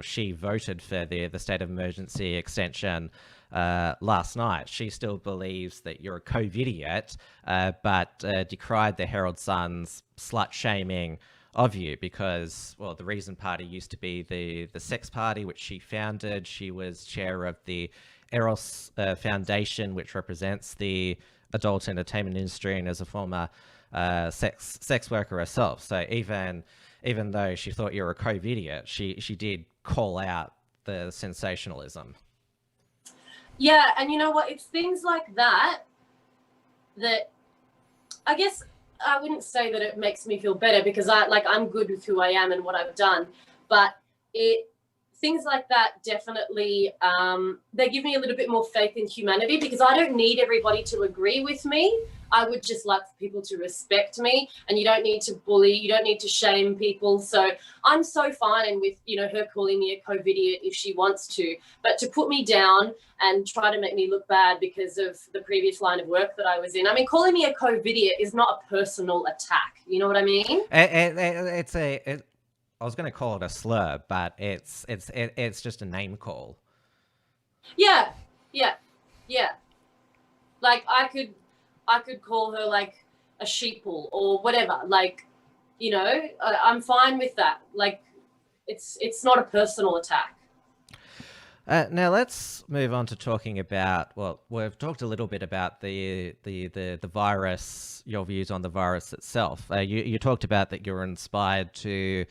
she voted for the state of emergency extension last night. She still believes that you're a COVID-idiot, but decried the Herald Sun's slut shaming of you, because, well, the Reason Party used to be the sex party, which she founded. She was chair of the Eros Foundation, which represents the adult entertainment industry, and as a former sex worker herself. So even though she thought you were a COVID-idiot, she did call out the sensationalism. Yeah, and you know what? It's things like that I guess I wouldn't say that it makes me feel better, because I'm good with who I am and what I've done, but things like that definitely, they give me a little bit more faith in humanity, because I don't need everybody to agree with me. I would just like for people to respect me, and you don't need to bully, you don't need to shame people. So I'm so fine with, her calling me a COVID-idiot if she wants to, but to put me down and try to make me look bad because of the previous line of work that I was in. I mean, calling me a COVID-idiot is not a personal attack. You know what I mean? I was going to call it a slur, but it's just a name call. Yeah. Like I could call her like a sheeple or whatever. Like, I'm fine with that. Like, it's not a personal attack. Now let's move on to talking about, well, we've talked a little bit about the virus, your views on the virus itself. You talked about that you were inspired to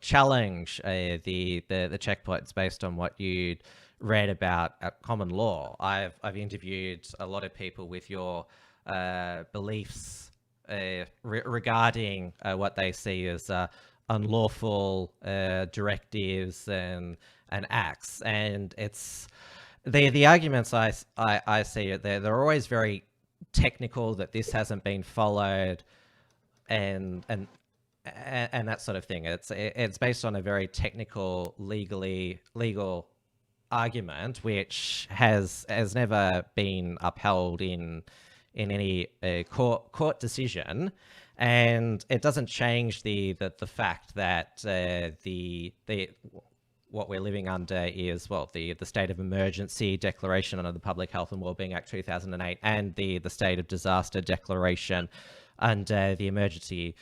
challenge the checkpoints based on what you'd read about common law. I've interviewed a lot of people with your beliefs regarding what they see as unlawful directives and acts, and it's the arguments I see it there. They're always very technical, that this hasn't been followed, and that sort of thing. It's based on a very technical legal argument, which has never been upheld in any court decision. And it doesn't change the fact that what we're living under is, well, the state of emergency declaration under the Public Health and Wellbeing Act 2008, and the state of disaster declaration under the Emergency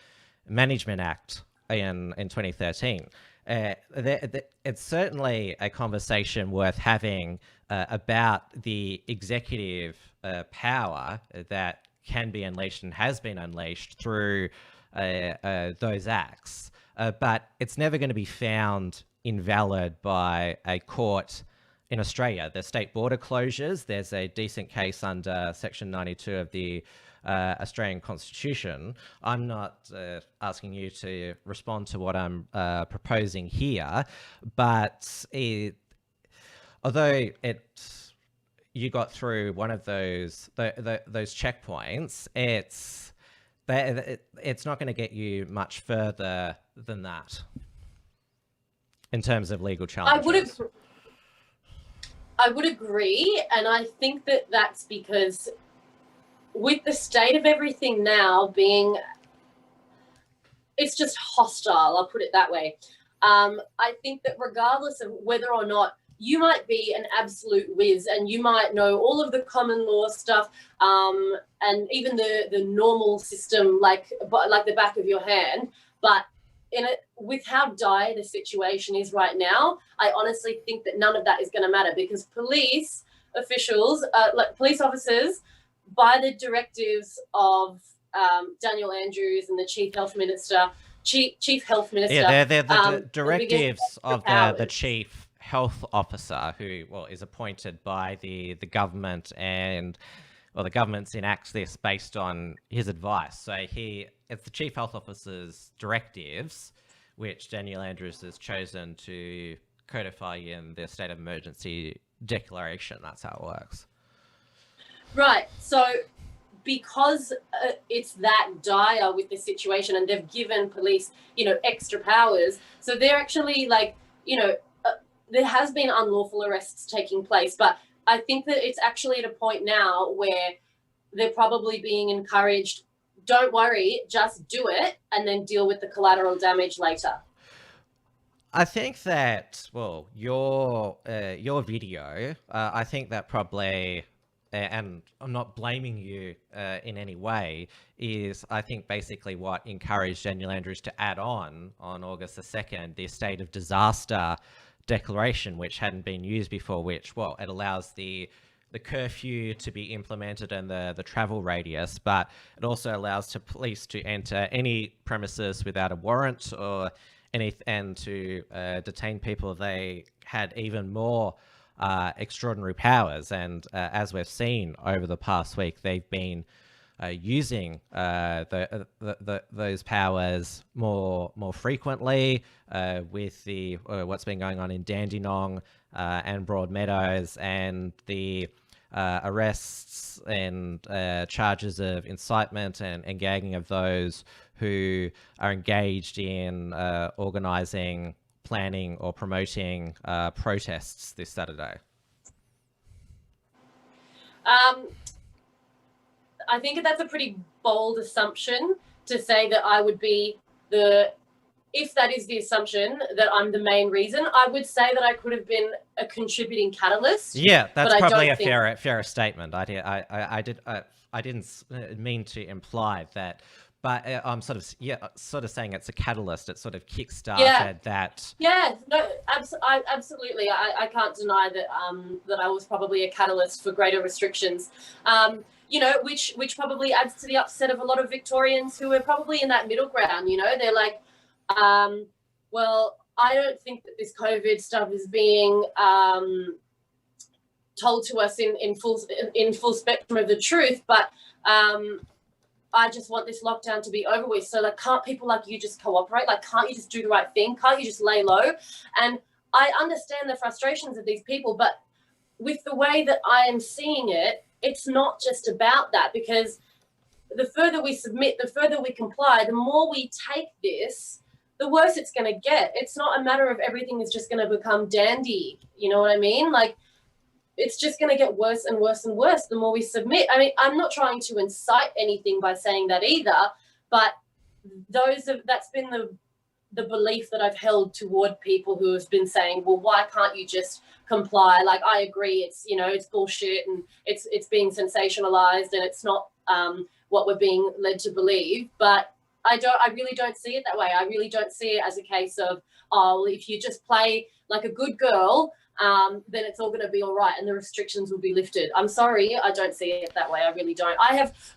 Management Act in 2013. It's certainly a conversation worth having about the executive power that can be unleashed and has been unleashed through those acts. But it's never going to be found invalid by a court in Australia. The state border closures, there's a decent case under Section 92 of the Australian Constitution. I'm not asking you to respond to what I'm proposing here, but although you got through one of those checkpoints, it's not going to get you much further than that in terms of legal challenges. I would agree, and I think that that's because with the state of everything now being, it's just hostile, I'll put it that way. I think that regardless of whether or not you might be an absolute whiz and you might know all of the common law stuff and even the normal system like the back of your hand, but with how dire the situation is right now, I honestly think that none of that is going to matter, because police officials, police officers, by the directives of Daniel Andrews and the Chief Health Minister. Yeah, they're the directives of the Chief Health Officer, who is appointed by the government, and the government's enacts this based on his advice. So it's the Chief Health Officer's directives, which Daniel Andrews has chosen to codify in the state of emergency declaration. That's how it works. Right. So because it's that dire with the situation, and they've given police, extra powers, so they're actually there has been unlawful arrests taking place, but I think that it's actually at a point now where they're probably being encouraged, don't worry, just do it and then deal with the collateral damage later. I think that, your video, I think that probably, and I'm not blaming you in any way, is I think basically what encouraged Daniel Andrews to add on August the 2nd, the state of disaster declaration, which hadn't been used before, which, it allows the curfew to be implemented and the travel radius, but it also allows police to enter any premises without a warrant and to detain people. They had even more extraordinary powers, and as we've seen over the past week, they've been using those powers more frequently with what's been going on in Dandenong and Broadmeadows, and the arrests and charges of incitement and gagging of those who are engaged in organising, planning or promoting protests this Saturday. I think that's a pretty bold assumption to say that I would be if that is the assumption that I'm the main reason, I would say that I could have been a contributing catalyst. Yeah, that's probably a fairer statement. I didn't mean to imply that, but I'm sort of saying it's a catalyst. It sort of kickstarted that. Yeah, no, absolutely. I can't deny that that I was probably a catalyst for greater restrictions. Which probably adds to the upset of a lot of Victorians who are probably in that middle ground. They're like, I don't think that this COVID stuff is being told to us in full spectrum of the truth, but I just want this lockdown to be over with. So can't people like you just cooperate? Can't you just do the right thing? Can't you just lay low? And I understand the frustrations of these people, but with the way that I am seeing it, it's not just about that, because the further we submit, the further we comply, the more we take this, the worse it's going to get. It's not a matter of everything is just going to become dandy. You know what I mean? It's just going to get worse and worse and worse the more we submit. I mean, I'm not trying to incite anything by saying that either, but that's been the belief that I've held toward people who have been saying, well, why can't you just comply? I agree, it's bullshit and it's being sensationalized and it's not what we're being led to believe. But I really don't see it that way. I really don't see it as a case of, if you just play like a good girl, then it's all going to be all right and the restrictions will be lifted. I'm sorry, I don't see it that way. I really don't.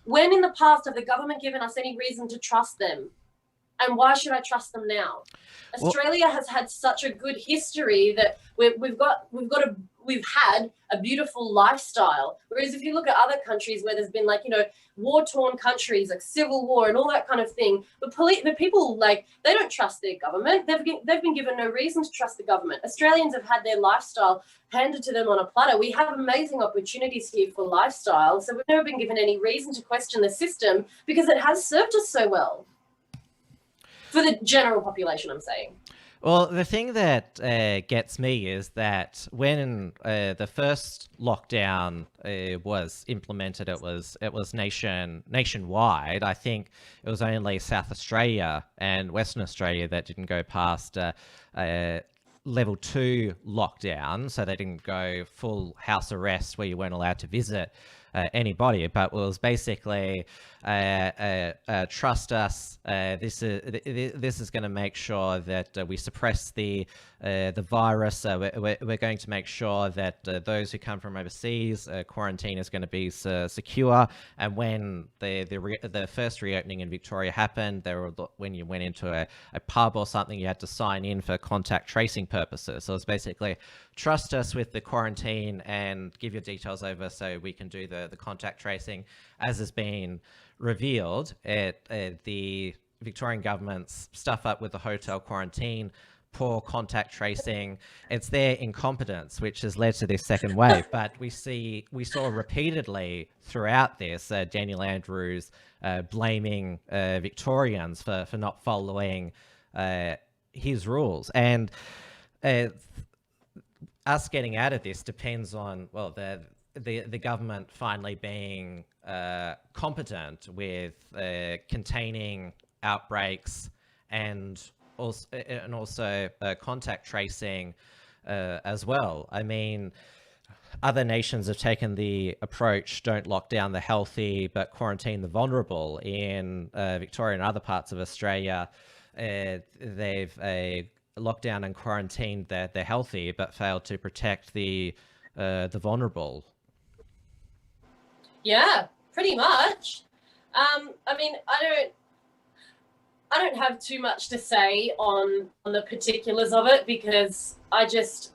When in the past have the government given us any reason to trust them? And why should I trust them now? Australia has had such a good history that we've got we've had a beautiful lifestyle. Whereas if you look at other countries where there's been like, war-torn countries, like civil war and all that kind of thing, the people, like, they don't trust their government. They've been given no reason to trust the government. Australians have had their lifestyle handed to them on a platter. We have amazing opportunities here for lifestyle, so we've never been given any reason to question the system because it has served us so well. For the general population, I'm saying. Well, the thing that gets me is that when the first lockdown was implemented, it was nationwide. I think it was only South Australia and Western Australia that didn't go past level 2 lockdown, so they didn't go full house arrest where you weren't allowed to visit anybody, but it was basically trust us. This is going to make sure that we suppress the virus. We're going to make sure that those who come from overseas, quarantine is going to be secure. And when the first reopening in Victoria happened, when you went into a pub or something, you had to sign in for contact tracing purposes. So it's basically trust us with the quarantine and give your details over so we can do the contact tracing. As has been revealed, the Victorian government's stuff up with the hotel quarantine, poor contact tracing, it's their incompetence which has led to this second wave. But we saw repeatedly throughout this Daniel Andrews blaming Victorians for not following his rules. And us getting out of this depends on, well, the government finally being competent with containing outbreaks and also contact tracing as well. I mean, other nations have taken the approach, don't lock down the healthy, but quarantine the vulnerable. In Victoria and other parts of Australia, they've locked down and quarantined the healthy, but failed to protect the vulnerable. Yeah, pretty much. I mean, I don't have too much to say on the particulars of it because I just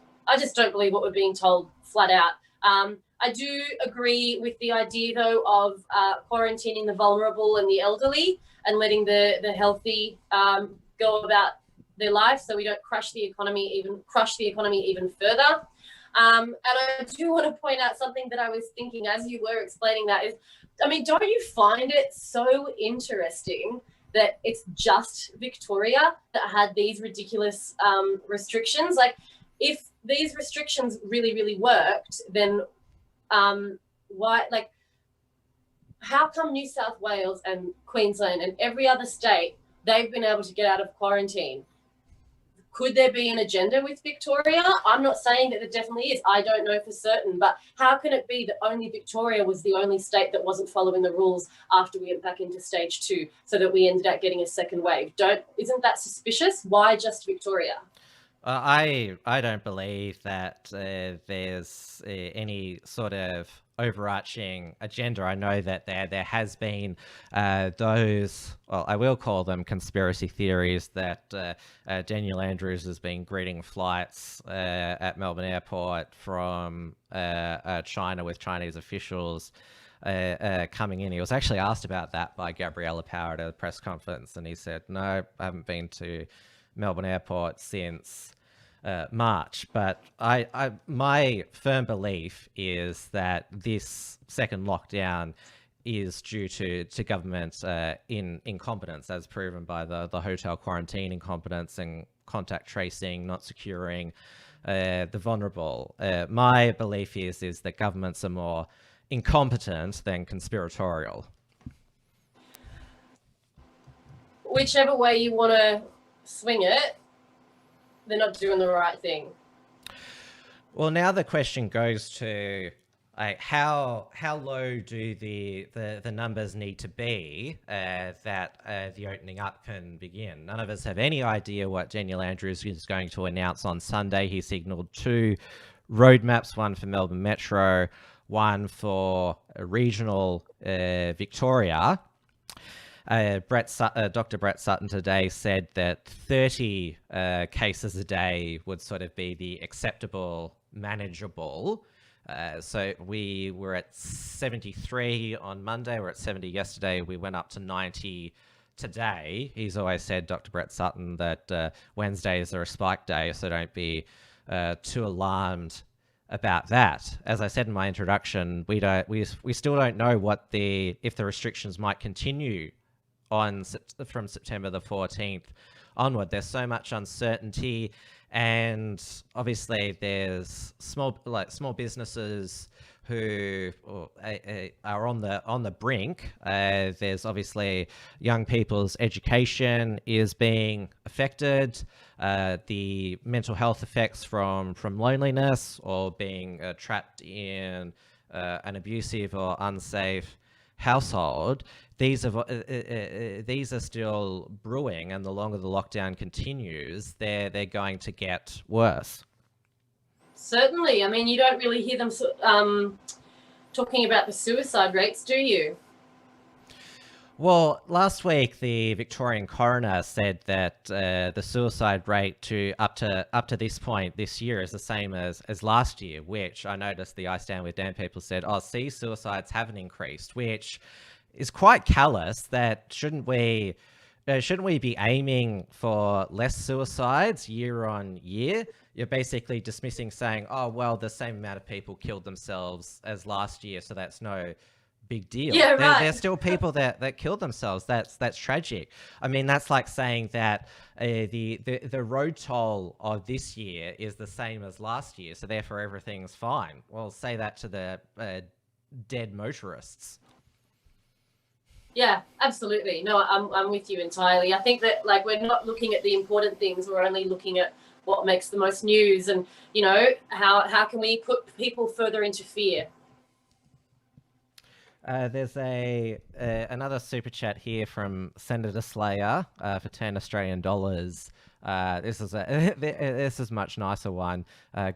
don't believe what we're being told flat out. I do agree with the idea though of quarantining the vulnerable and the elderly and letting the healthy go about their life so we don't crush the economy even further. And I do want to point out something that I was thinking as you were explaining that is, I mean, don't you find it so interesting that it's just Victoria that had these ridiculous restrictions? Like, if these restrictions really, really worked, then why, like, how come New South Wales and Queensland and every other state, they've been able to get out of quarantine? Could there be an agenda with Victoria? I'm not saying that there definitely is. I don't know for certain. But how can it be that only Victoria was the only state that wasn't following the rules after we went back into stage 2 so that we ended up getting a second wave? Isn't that suspicious? Why just Victoria? I don't believe that there's any sort of overarching agenda. I know that there has been those, well, I will call them conspiracy theories, that Daniel Andrews has been greeting flights at Melbourne Airport from China with Chinese officials coming in. He was actually asked about that by Gabriella Power at a press conference, and he said, no, I haven't been to Melbourne Airport since March. But my firm belief is that this second lockdown is due to government incompetence, as proven by the hotel quarantine incompetence and contact tracing, not securing the vulnerable. My belief is that governments are more incompetent than conspiratorial. Whichever way you want to swing it, they're not doing the right thing. Well, now the question goes to how low do the numbers need to be that the opening up can begin? None of us have any idea what Daniel Andrews is going to announce on Sunday. He signalled 2 roadmaps, one for Melbourne Metro, one for regional Victoria. Dr. Brett Sutton today said that 30 cases a day would sort of be the acceptable manageable. So we were at 73 on Monday, we're at 70 yesterday, we went up to 90 today. He's always said, Dr. Brett Sutton, that Wednesdays are a spike day, so don't be too alarmed about that. As I said in my introduction, we still don't know if the restrictions might continue from September the 14th onward. There's so much uncertainty, and obviously there's small businesses who are on the brink. There's obviously young people's education is being affected. The mental health effects from loneliness or being trapped in an abusive or unsafe household. These are still brewing, and the longer the lockdown continues, they're going to get worse. Certainly. I mean, you don't really hear them talking about the suicide rates, do you? Well, last week the Victorian coroner said that the suicide rate up to this point this year is the same as last year, which I noticed the I Stand With Dan people said, oh, see, suicides haven't increased, which is quite callous. That shouldn't we be aiming for less suicides year on year? You're basically dismissing, saying, oh, well, the same amount of people killed themselves as last year, so that's no big deal. Yeah, right. There's still people that killed themselves. That's tragic. I mean, that's like saying that the road toll of this year is the same as last year, so therefore everything's fine. Well, say that to the dead motorists. Yeah, absolutely. No, I'm with you entirely. I think that we're not looking at the important things. We're only looking at what makes the most news, and how can we put people further into fear. There's another super chat here from Senator Slayer for 10 Australian dollars. This is much nicer one.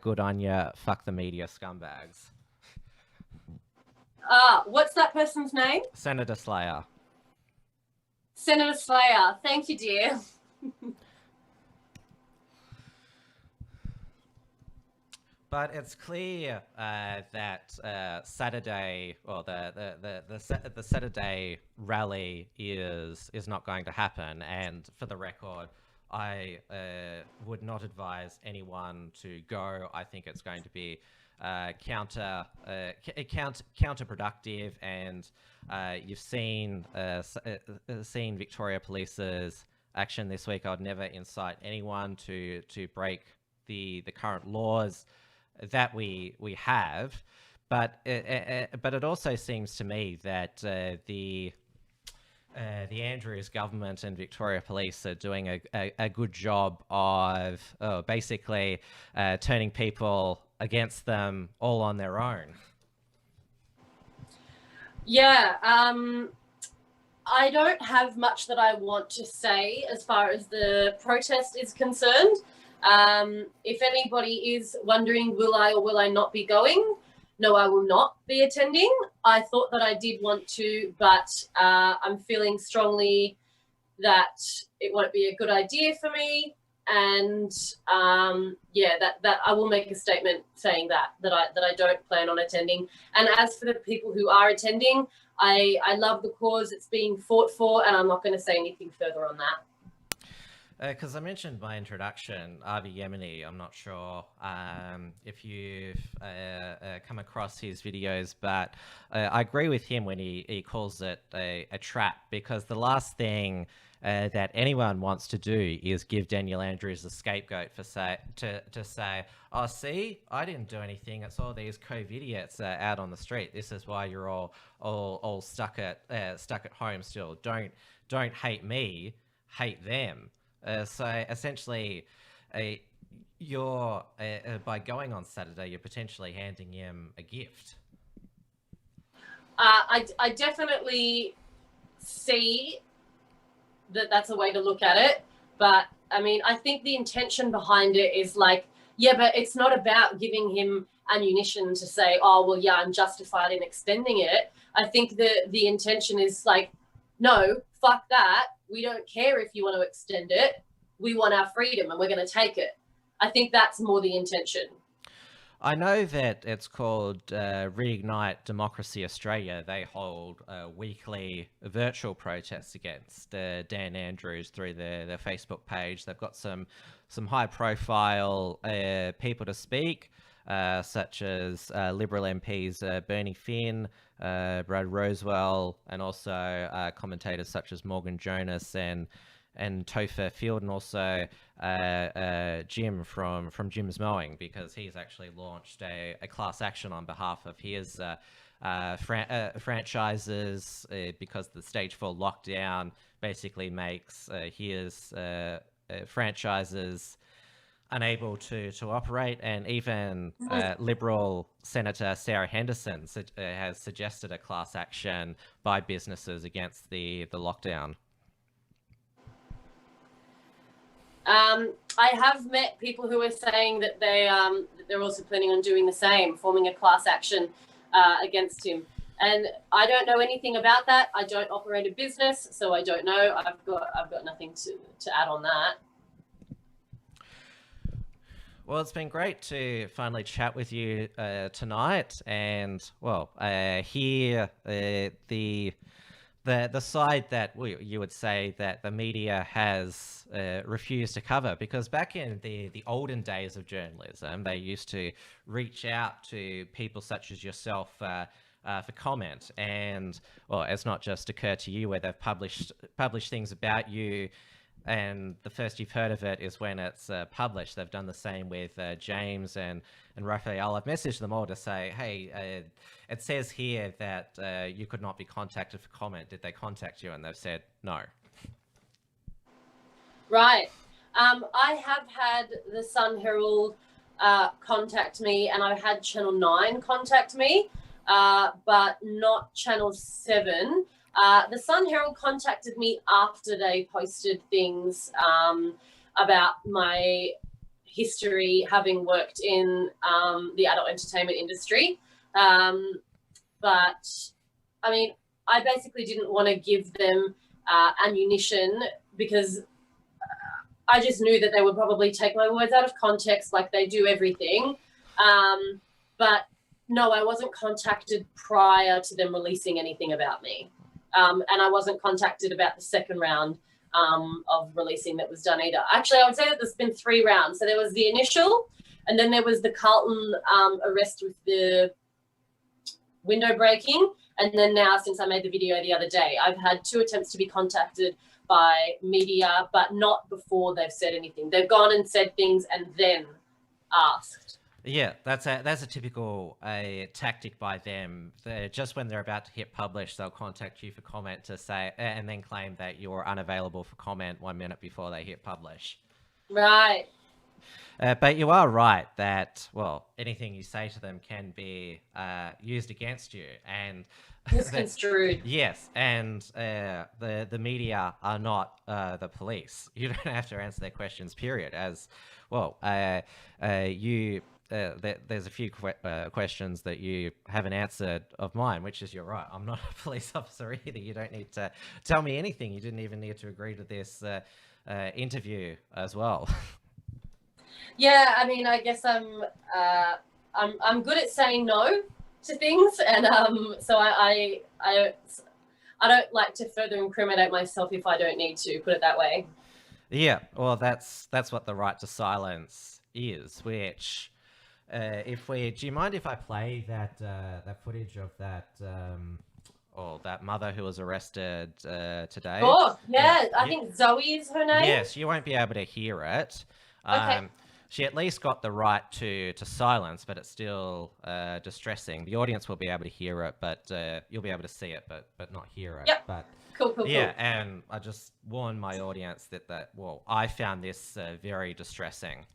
Good on ya, fuck the media scumbags. What's that person's name? Senator Slayer. Senator Slayer. Thank you, dear. But it's clear that Saturday, or the Saturday rally is not going to happen. And for the record, I would not advise anyone to go. I think it's going to be counterproductive, and you've seen Victoria Police's action this week. I would never incite anyone to break the current laws that we have, but it also seems to me that the Andrews government and Victoria Police are doing a good job of basically turning people against them all on their own. Yeah, I don't have much that I want to say as far as the protest is concerned. If anybody is wondering, will I or will I not be going? No, I will not be attending. I thought that I did want to, but I'm feeling strongly that it won't be a good idea for me. And that I will make a statement saying that I don't plan on attending. And as for the people who are attending, I love the cause it's being fought for, and I'm not going to say anything further on that. Because I mentioned my introduction, Avi Yemeni. I'm not sure if you've come across his videos, but I agree with him when he calls it a trap, because the last thing that anyone wants to do is give Daniel Andrews a scapegoat for say, oh, see, I didn't do anything. It's all these COVID-idiots out on the street. This is why you're all stuck at home still. Don't hate me, hate them. So essentially, you're by going on Saturday, you're potentially handing him a gift. I definitely see that that's a way to look at it, but I mean, I think the intention behind it is but it's not about giving him ammunition to say, oh, well, yeah, I'm justified in extending it. I think the intention is no, fuck that. We don't care if you want to extend it. We want our freedom and we're going to take it. I think that's more the intention. I know that it's called Reignite Democracy Australia. They hold weekly virtual protests against Dan Andrews through their Facebook page. They've got some high-profile people to speak, such as Liberal MPs Bernie Finn, Brad Rosewell, and also commentators such as Morgan Jonas and Topher Field, and also Jim from Jim's Mowing, because he's actually launched a class action on behalf of his franchises because the stage 4 lockdown basically makes his franchises unable to operate, and even Liberal Senator Sarah Henderson has suggested a class action by businesses against the lockdown. I have met people who are saying that they're also planning on doing the same, forming a class action against him. And I don't know anything about that. I don't operate a business, so I don't know. I've got nothing to add on that. Well, it's been great to finally chat with you tonight, and hear the side that you would say that the media has refused to cover, because back in the olden days of journalism, they used to reach out to people such as yourself for comment, and it's not just occurred to you where they've published things about you, and the first you've heard of it is when it's published. They've done the same with James and Raphael. I've messaged them all to say, hey, it says here that you could not be contacted for comment. Did they contact you? And they've said no. Right. I have had the Sun Herald contact me, and I've had Channel 9 contact me, but not Channel 7. The Sun Herald contacted me after they posted things about my history, having worked in the adult entertainment industry. But I mean, I basically didn't want to give them ammunition, because I just knew that they would probably take my words out of context like they do everything. But no, I wasn't contacted prior to them releasing anything about me. And I wasn't contacted about the second round of releasing that was done either. Actually, I would say that there's been 3 rounds. So there was the initial, and then there was the Carlton arrest with the window breaking. And then now, since I made the video the other day, I've had 2 attempts to be contacted by media, but not before they've said anything. They've gone and said things and then asked. Yeah, that's a typical tactic by them. Just when they're about to hit publish, they'll contact you for comment to say, and then claim that you're unavailable for comment 1 minute before they hit publish. Right. But you are right that, anything you say to them can be used against you, and misconstrued. Yes, and the media are not the police. You don't have to answer their questions. Period. As well, there's a few questions that you haven't answered of mine, which is, you're right, I'm not a police officer either. You don't need to tell me anything. You didn't even need to agree to this interview as well. Yeah, I mean, I guess I'm good at saying no to things, and so I don't like to further incriminate myself if I don't need to, put it that way. Yeah, well, that's what the right to silence is, which do you mind if I play that footage of that that mother who was arrested today? Oh, yeah, I think Zoe is her name. Yes, you won't be able to hear it. Okay. She at least got the right to silence, but it's still distressing. The audience will be able to hear it, but you'll be able to see it, but not hear it. Yep. But Cool. yeah, and I just warned my audience that I found this very distressing.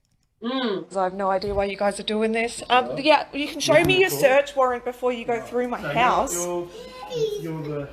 I have no idea why you guys are doing this. Yeah, you can show me your search warrant before you go through my house. You're the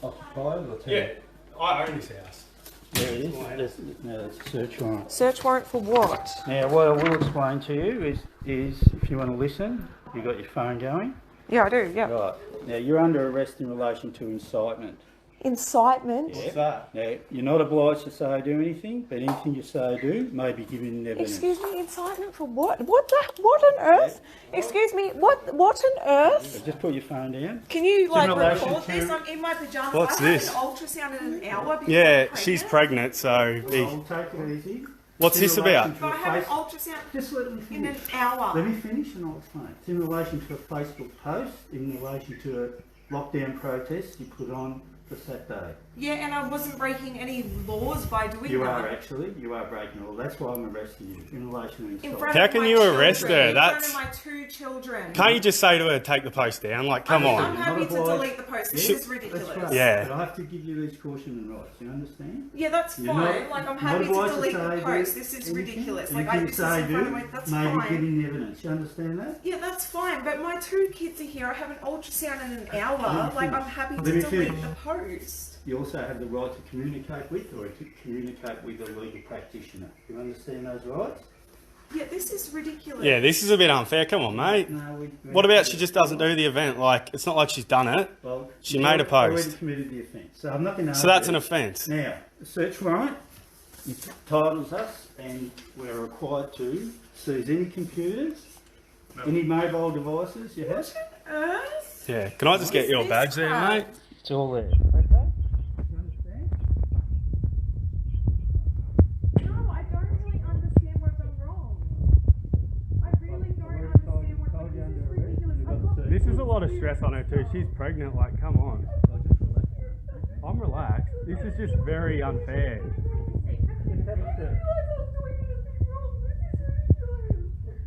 occupier or tenant? Yeah, I own this house. There it is. There's a search warrant. Search warrant for what? Now, what I will explain to you is if you want to listen, you've got your phone going. Yeah, I do, yeah. Right. Now, you're under arrest in relation to incitement. Incitement. Yeah. Now, you're not obliged to say or do anything, but anything you say or do may be given evidence. Excuse me, incitement for what? What on earth? Excuse me, what on earth? Just put your phone down. Can you like in relation record to- this? I'm in my pajamas. What's I have this? an ultrasound in an hour. Because Yeah, I'm she's pregnant. pregnant, so I'll take it easy. What's In this relation about? to a But I have an face- ultrasound Just let me in finish. an hour. Let me finish and I'll explain. It's in relation to a Facebook post, in relation to a lockdown protest you put on for Saturday. Yeah, and I wasn't breaking any laws by doing You that. are actually, you are breaking all. That's why I'm arresting you in relation to In insult. front How of can my you arrest children, her? In That's- front of my 2 children. can't you just say to her, take the post down? Like, come I'm on. happy to Not obliged. delete the post. This Yeah, is ridiculous. That's right. Yeah. But I have to give you these cautionary rights. You understand? Yeah, that's You're fine. not- Like, I'm not happy to obliged delete say, the do post. This is anything. ridiculous. Anything Like, you this is say, in front of do, my. That's may be fine. giving evidence. You understand that? Yeah, that's fine. But my 2 kids are here. I have an ultrasound in an hour. me Like, I'm finish. happy to Let me delete finish. the post. You also have the right to communicate with or to communicate with a legal practitioner. You understand those rights? Yeah, this is ridiculous. Yeah, this is a bit unfair. Come on, mate. No, What about she just doesn't do the event? Like, it's not like she's done it. Well, She you've made a already post. committed the offence. So I'm not going to. So that's an offence. Now, the search warrant entitles us, and we're required to seize any computers, any mobile devices you have. Earth? Yeah, can I just get your badge there, mate? It's all there. Okay. You understand? No, I don't really understand what I'm wrong. I really don't understand what told you this under is arrest. ridiculous. You've I've got got the This is a lot of stress on her too. She's pregnant, like, come on. I'm relaxed. This is just very unfair. Just have a search.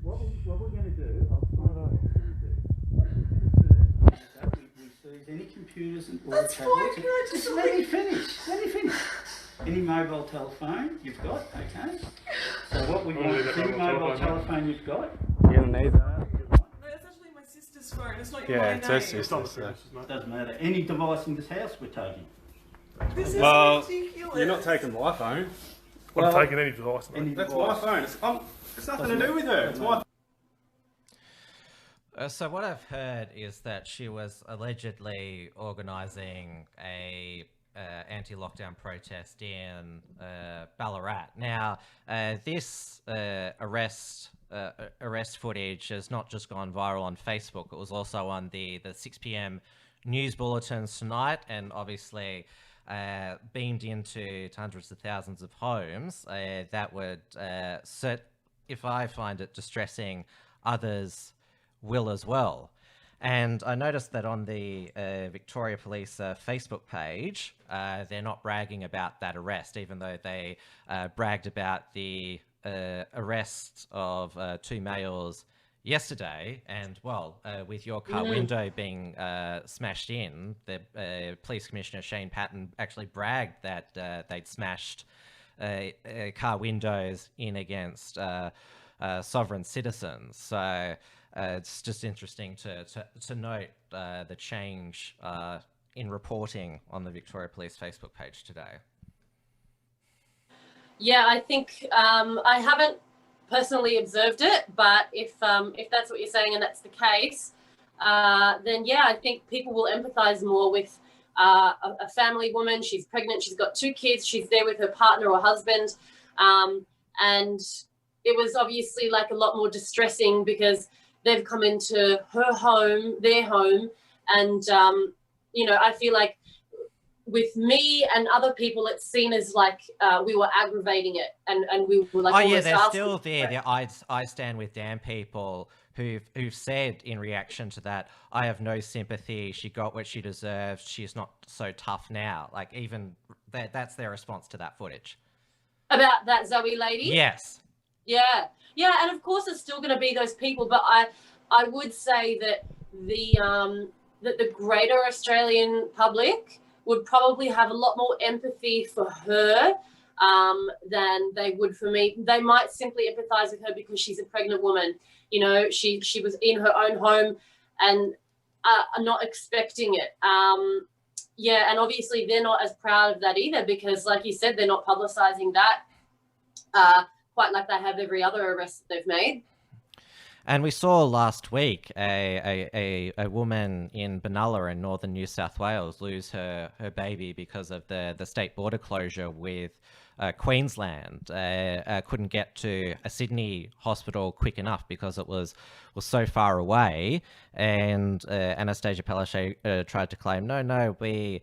What we're going to do, I'll find out what we're going to do. We seize any computers and or tablets. Just let me finish. Let me finish. Any mobile telephone you've got, okay? So what we want is any mobile telephone you've got. You're gonna need that. No, it's actually my sister's phone. It's not Yeah, my it's her name. sister. So. Doesn't matter. Any device in this house we're taking. This is Well, ridiculous. you're not taking my phone. Well, I'm taking any device. Any That's device. my phone. It's nothing to do with her. It's my So what I've heard is that she was allegedly organising a anti-lockdown protest in Ballarat. Now, this arrest footage has not just gone viral on Facebook. It was also on the 6 p.m. news bulletins tonight, and obviously beamed into hundreds of thousands of homes. That would, if I find it distressing, others will as well. And I noticed that on the Victoria Police Facebook page, they're not bragging about that arrest, even though they bragged about the arrest of 2 males yesterday. And, well, with your car window being smashed in, the Police Commissioner Shane Patton actually bragged that they'd smashed car windows in against sovereign citizens. So it's just interesting to note the change in reporting on the Victoria Police Facebook page today. Yeah, I think I haven't personally observed it, but if that's what you're saying and that's the case, then yeah, I think people will empathise more with a family woman. She's pregnant. She's got 2 kids. She's there with her partner or husband, and it was obviously like a lot more distressing because they've come into her home, their home, and you know, I feel like with me and other people, it's seen as like we were aggravating it, and we were like, Oh yeah, almost they're asking still for there. it. The I stand with Dan people who've said in reaction to that, I have no sympathy. She got what she deserved. She's not so tough now. Like even that's their response to that footage. About that Zoe lady. Yes. Yeah, and of course it's still going to be those people, but I would say that the greater Australian public would probably have a lot more empathy for her than they would for me. They might simply empathise with her because she's a pregnant woman. You know, she was in her own home and not expecting it. Yeah, and obviously they're not as proud of that either because, like you said, they're not publicising that quite like they have every other arrest that they've made. And we saw last week a woman in Benalla in northern New South Wales lose her baby because of the state border closure with Queensland. Couldn't get to a Sydney hospital quick enough because it was so far away. And Anastasia Palaszczuk tried to claim, no, we'd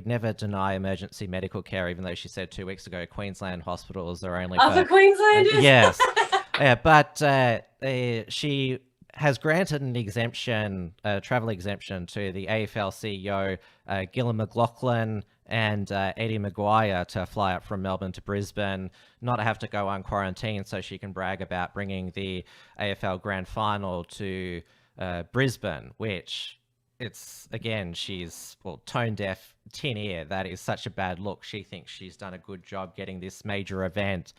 never deny emergency medical care, even though she said 2 weeks ago Queensland hospitals are only for Queenslanders. Yes. But she has granted an exemption, travel exemption, to the AFL CEO, Gillon McLaughlin and Eddie Maguire to fly up from Melbourne to Brisbane, not have to go on quarantine, so she can brag about bringing the AFL Grand Final to Brisbane, which she's tone deaf, tin ear. That is such a bad look. She thinks she's done a good job getting this major event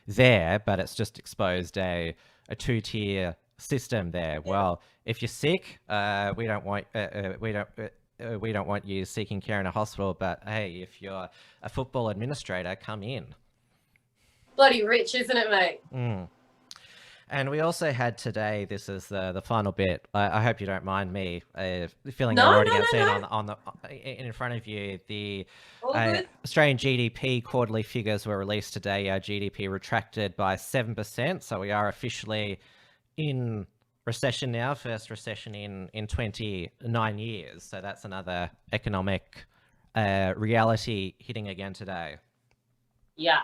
there, but it's just exposed a two-tier system there. Yeah. Well, if you're sick, we don't want you seeking care in a hospital, but hey, if you're a football administrator, come in. Bloody rich, isn't it, mate? And we also had today, this is the final bit, I hope you don't mind me feeling in front of you, the Australian GDP quarterly figures were released today. Our GDP retracted by 7%, so we are officially in recession now, first recession in 29 years. So that's another economic reality hitting again today. Yeah.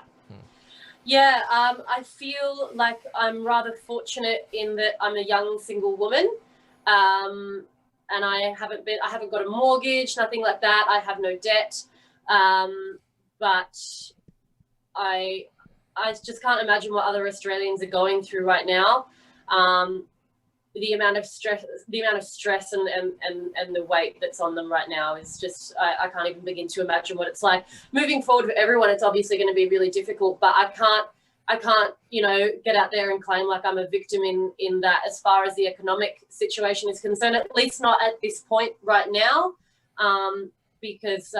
Yeah, I feel like I'm rather fortunate in that I'm a young single woman, and I haven't got a mortgage, nothing like that. I have no debt, but I just can't imagine what other Australians are going through right now. The amount of stress and the weight that's on them right now is just, I can't even begin to imagine what it's like. Moving forward for everyone, it's obviously going to be really difficult, but I can't, get out there and claim like I'm a victim in that as far as the economic situation is concerned, at least not at this point right now, because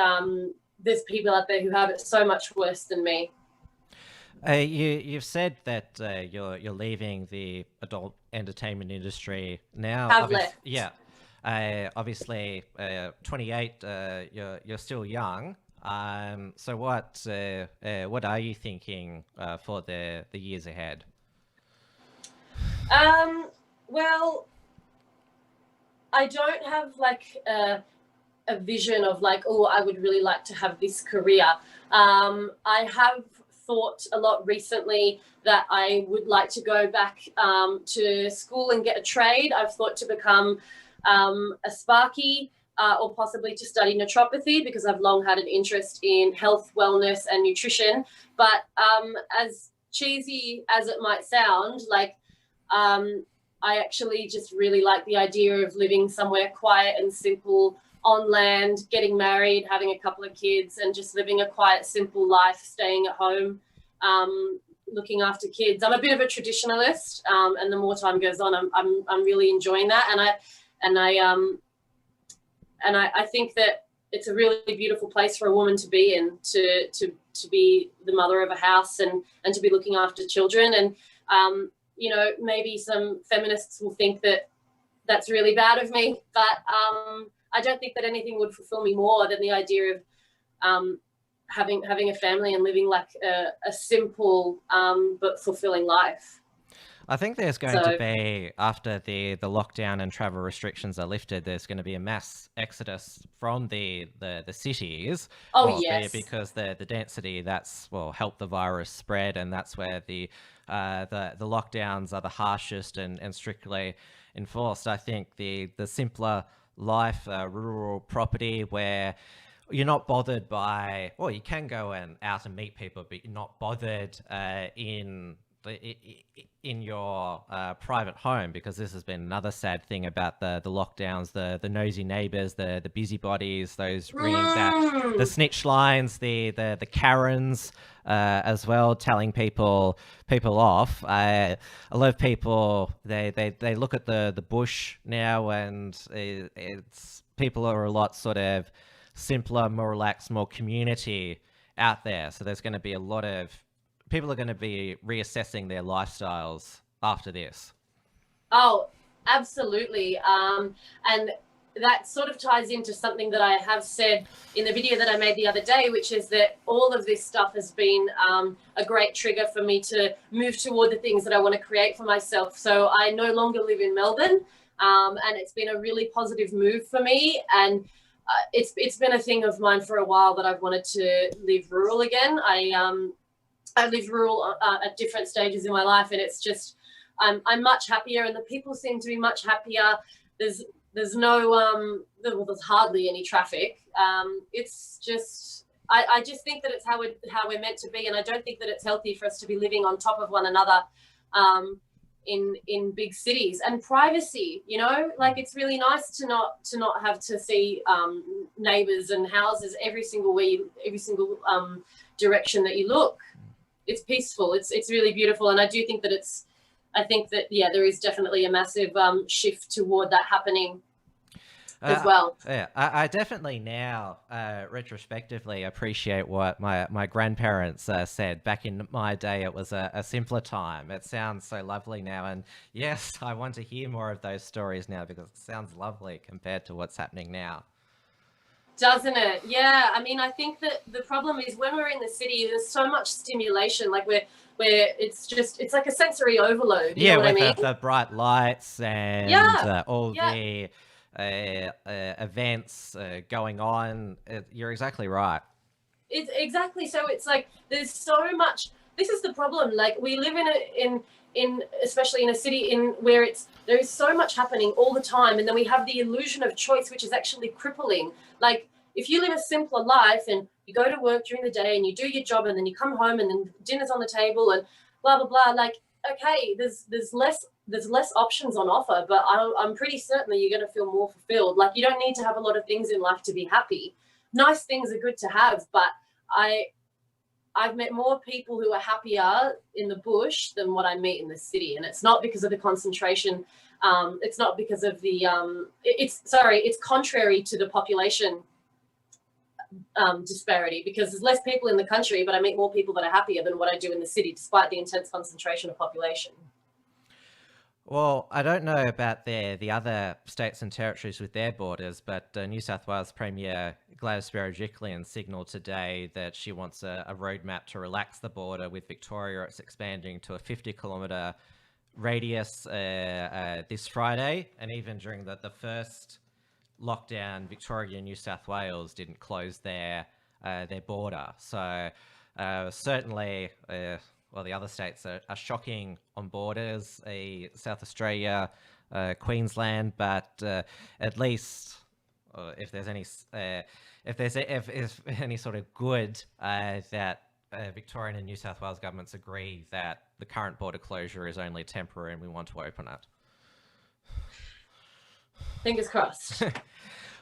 there's people out there who have it so much worse than me. You've said that you're leaving the adult entertainment industry now. Have left. Yeah. Obviously, 28. You're still young. So what are you thinking for the years ahead? Well, I don't have like a vision of like, oh, I would really like to have this career. I have thought a lot recently that I would like to go back to school and get a trade. I've thought to become a sparky or possibly to study naturopathy because I've long had an interest in health, wellness and nutrition. But as cheesy as it might sound, like I actually just really like the idea of living somewhere quiet and simple on land, getting married, having a couple of kids and just living a quiet, simple life, staying at home, looking after kids. I'm a bit of a traditionalist, and the more time goes on, I'm really enjoying that. And I think that it's a really beautiful place for a woman to be in, to be the mother of a house and to be looking after children. And maybe some feminists will think that that's really bad of me, but I don't think that anything would fulfill me more than the idea of having a family and living like a simple but fulfilling life. I think there's going to be, after the lockdown and travel restrictions are lifted, there's going to be a mass exodus from the cities. Oh, yes. Because the density, that's help the virus spread, and that's where the lockdowns are the harshest and strictly enforced. I think the simpler life, rural property where you're not bothered by, you can go out and meet people, but you're not bothered in your private home, because this has been another sad thing about the lockdowns, the nosy neighbors, the busybodies, those ringing the snitch lines, the Karens as well, telling people off. A lot of people they look at the bush now, and it's people are a lot sort of simpler, more relaxed, more community out there. So there's going to be a lot of people are going to be reassessing their lifestyles after this. Oh, absolutely. And that sort of ties into something that I have said in the video that I made the other day, which is that all of this stuff has been a great trigger for me to move toward the things that I want to create for myself. So I no longer live in Melbourne, and it's been a really positive move for me. And it's been a thing of mine for a while that I've wanted to live rural again. I lived rural at different stages in my life, and it's just I'm much happier, and the people seem to be much happier. There's no there's hardly any traffic. It's just I just think that it's how we're meant to be, and I don't think that it's healthy for us to be living on top of one another in big cities. And privacy, you know, like it's really nice to not have to see neighbors and houses every single direction that you look. It's peaceful. It's really beautiful, and I do think that I think that there is definitely a massive shift toward that happening as well. Yeah, I definitely now, retrospectively, appreciate what my grandparents said. Back in my day, it was a simpler time. It sounds so lovely now, and yes, I want to hear more of those stories now because it sounds lovely compared to what's happening now. Doesn't it? Yeah. I mean, I think that the problem is when we're in the city, there's so much stimulation. Like it's like a sensory overload. You know what I mean? The bright lights and all the events going on. You're exactly right. It's exactly. So it's like there's so much. This is the problem. Like we live in especially in a city where there is so much happening all the time, and then we have the illusion of choice, which is actually crippling. Like if you live a simpler life and you go to work during the day and you do your job and then you come home and then dinner's on the table and blah blah blah, like okay, there's less options on offer, but I'm pretty certain that you're going to feel more fulfilled. Like you don't need to have a lot of things in life to be happy. Nice things are good to have, but I've met more people who are happier in the bush than what I meet in the city. And it's not because of the concentration. It's not because of the, it's contrary to the population disparity, because there's less people in the country, but I meet more people that are happier than what I do in the city, despite the intense concentration of population. Well, I don't know about the other states and territories with their borders, but New South Wales Premier Gladys Berejiklian signalled today that she wants a roadmap to relax the border with Victoria. It's expanding to a 50-kilometre radius this Friday, and even during the first lockdown, Victoria and New South Wales didn't close their border. So certainly... well, the other states are shocking on borders, South Australia, Queensland, but at least if there's any sort of good that Victorian and New South Wales governments agree that the current border closure is only temporary and we want to open it. Fingers crossed.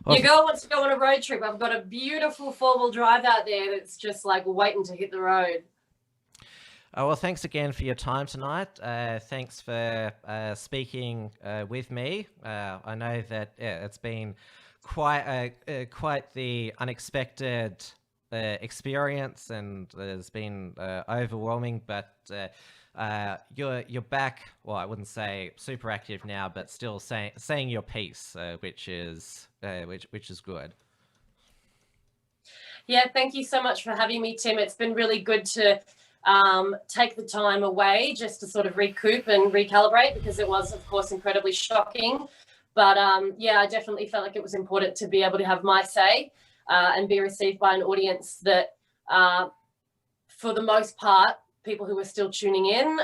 Well, your girl wants to go on a road trip. I've got a beautiful four-wheel drive out there that's just like waiting to hit the road. Well, thanks again for your time tonight. Thanks for speaking with me. I know that it's been quite the unexpected experience, and it's been overwhelming. But you're back. Well, I wouldn't say super active now, but still saying your piece, which is good. Yeah, thank you so much for having me, Tim. It's been really good to take the time away just to sort of recoup and recalibrate, because it was, of course, incredibly shocking. But yeah, I definitely felt like it was important to be able to have my say and be received by an audience that, for the most part, people who are still tuning in,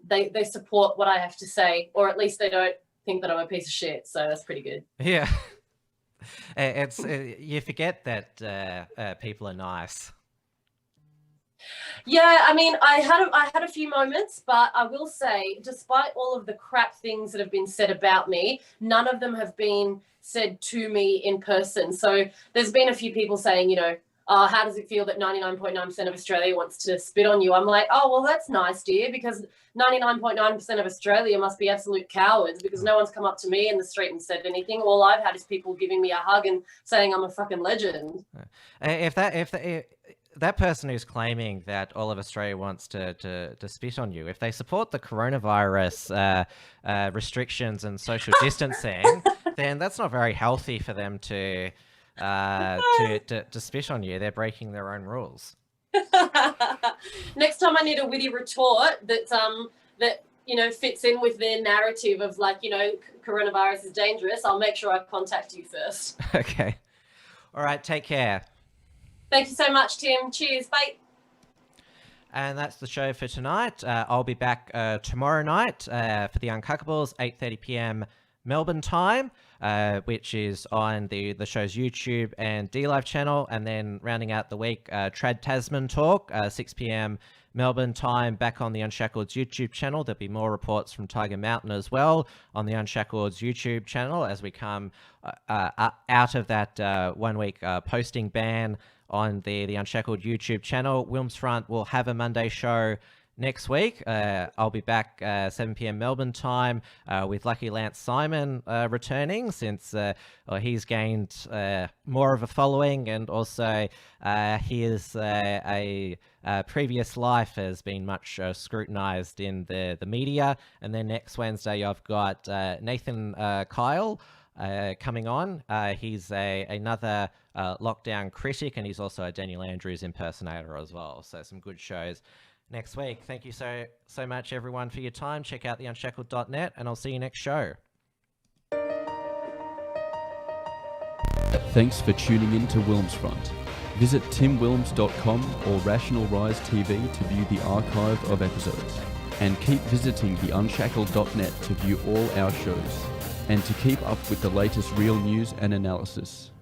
they support what I have to say, or at least they don't think that I'm a piece of shit. So that's pretty good. Yeah. It's you forget that people are nice. Yeah, I mean, I had a few moments, but I will say, despite all of the crap things that have been said about me, none of them have been said to me in person. So there's been a few people saying, you know, oh, how does it feel that 99.9% of Australia wants to spit on you? I'm like, oh, well, that's nice, dear, because 99.9% of Australia must be absolute cowards, because no one's come up to me in the street and said anything. All I've had is people giving me a hug and saying I'm a fucking legend. that person who's claiming that all of Australia wants to spit on you, if they support the coronavirus restrictions and social distancing, then that's not very healthy for them to spit on you. They're breaking their own rules. Next time I need a witty retort that fits in with their narrative of coronavirus is dangerous, I'll make sure I contact you first. Okay. All right. Take care. Thank you so much, Tim. Cheers. Bye. And that's the show for tonight. I'll be back tomorrow night for the Uncockables, 8:30 p.m. Melbourne time, which is on the show's YouTube and DLive channel. And then rounding out the week, Trad Tasman Talk, 6 p.m. Melbourne time, back on the Unshackled's YouTube channel. There'll be more reports from Tiger Mountain as well on the Unshackled's YouTube channel as we come out of that 1 week posting ban on the Unshackled YouTube channel. WilmsFront will have a Monday show next week. I'll be back 7 p.m. Melbourne time with Lucky Lance Simon returning, since he's gained more of a following, and also his previous life has been much scrutinized in the media. And then next Wednesday I've got Nathan Kyle coming on. He's another lockdown critic, and he's also a Daniel Andrews impersonator as well. So some good shows next week. Thank you so much, everyone, for your time. Check out theunshackled.net, and I'll see you next show. Thanks for tuning in to WilmsFront. Visit timwilms.com or Rational Rise TV to view the archive of episodes. And keep visiting theunshackled.net to view all our shows, and to keep up with the latest real news and analysis.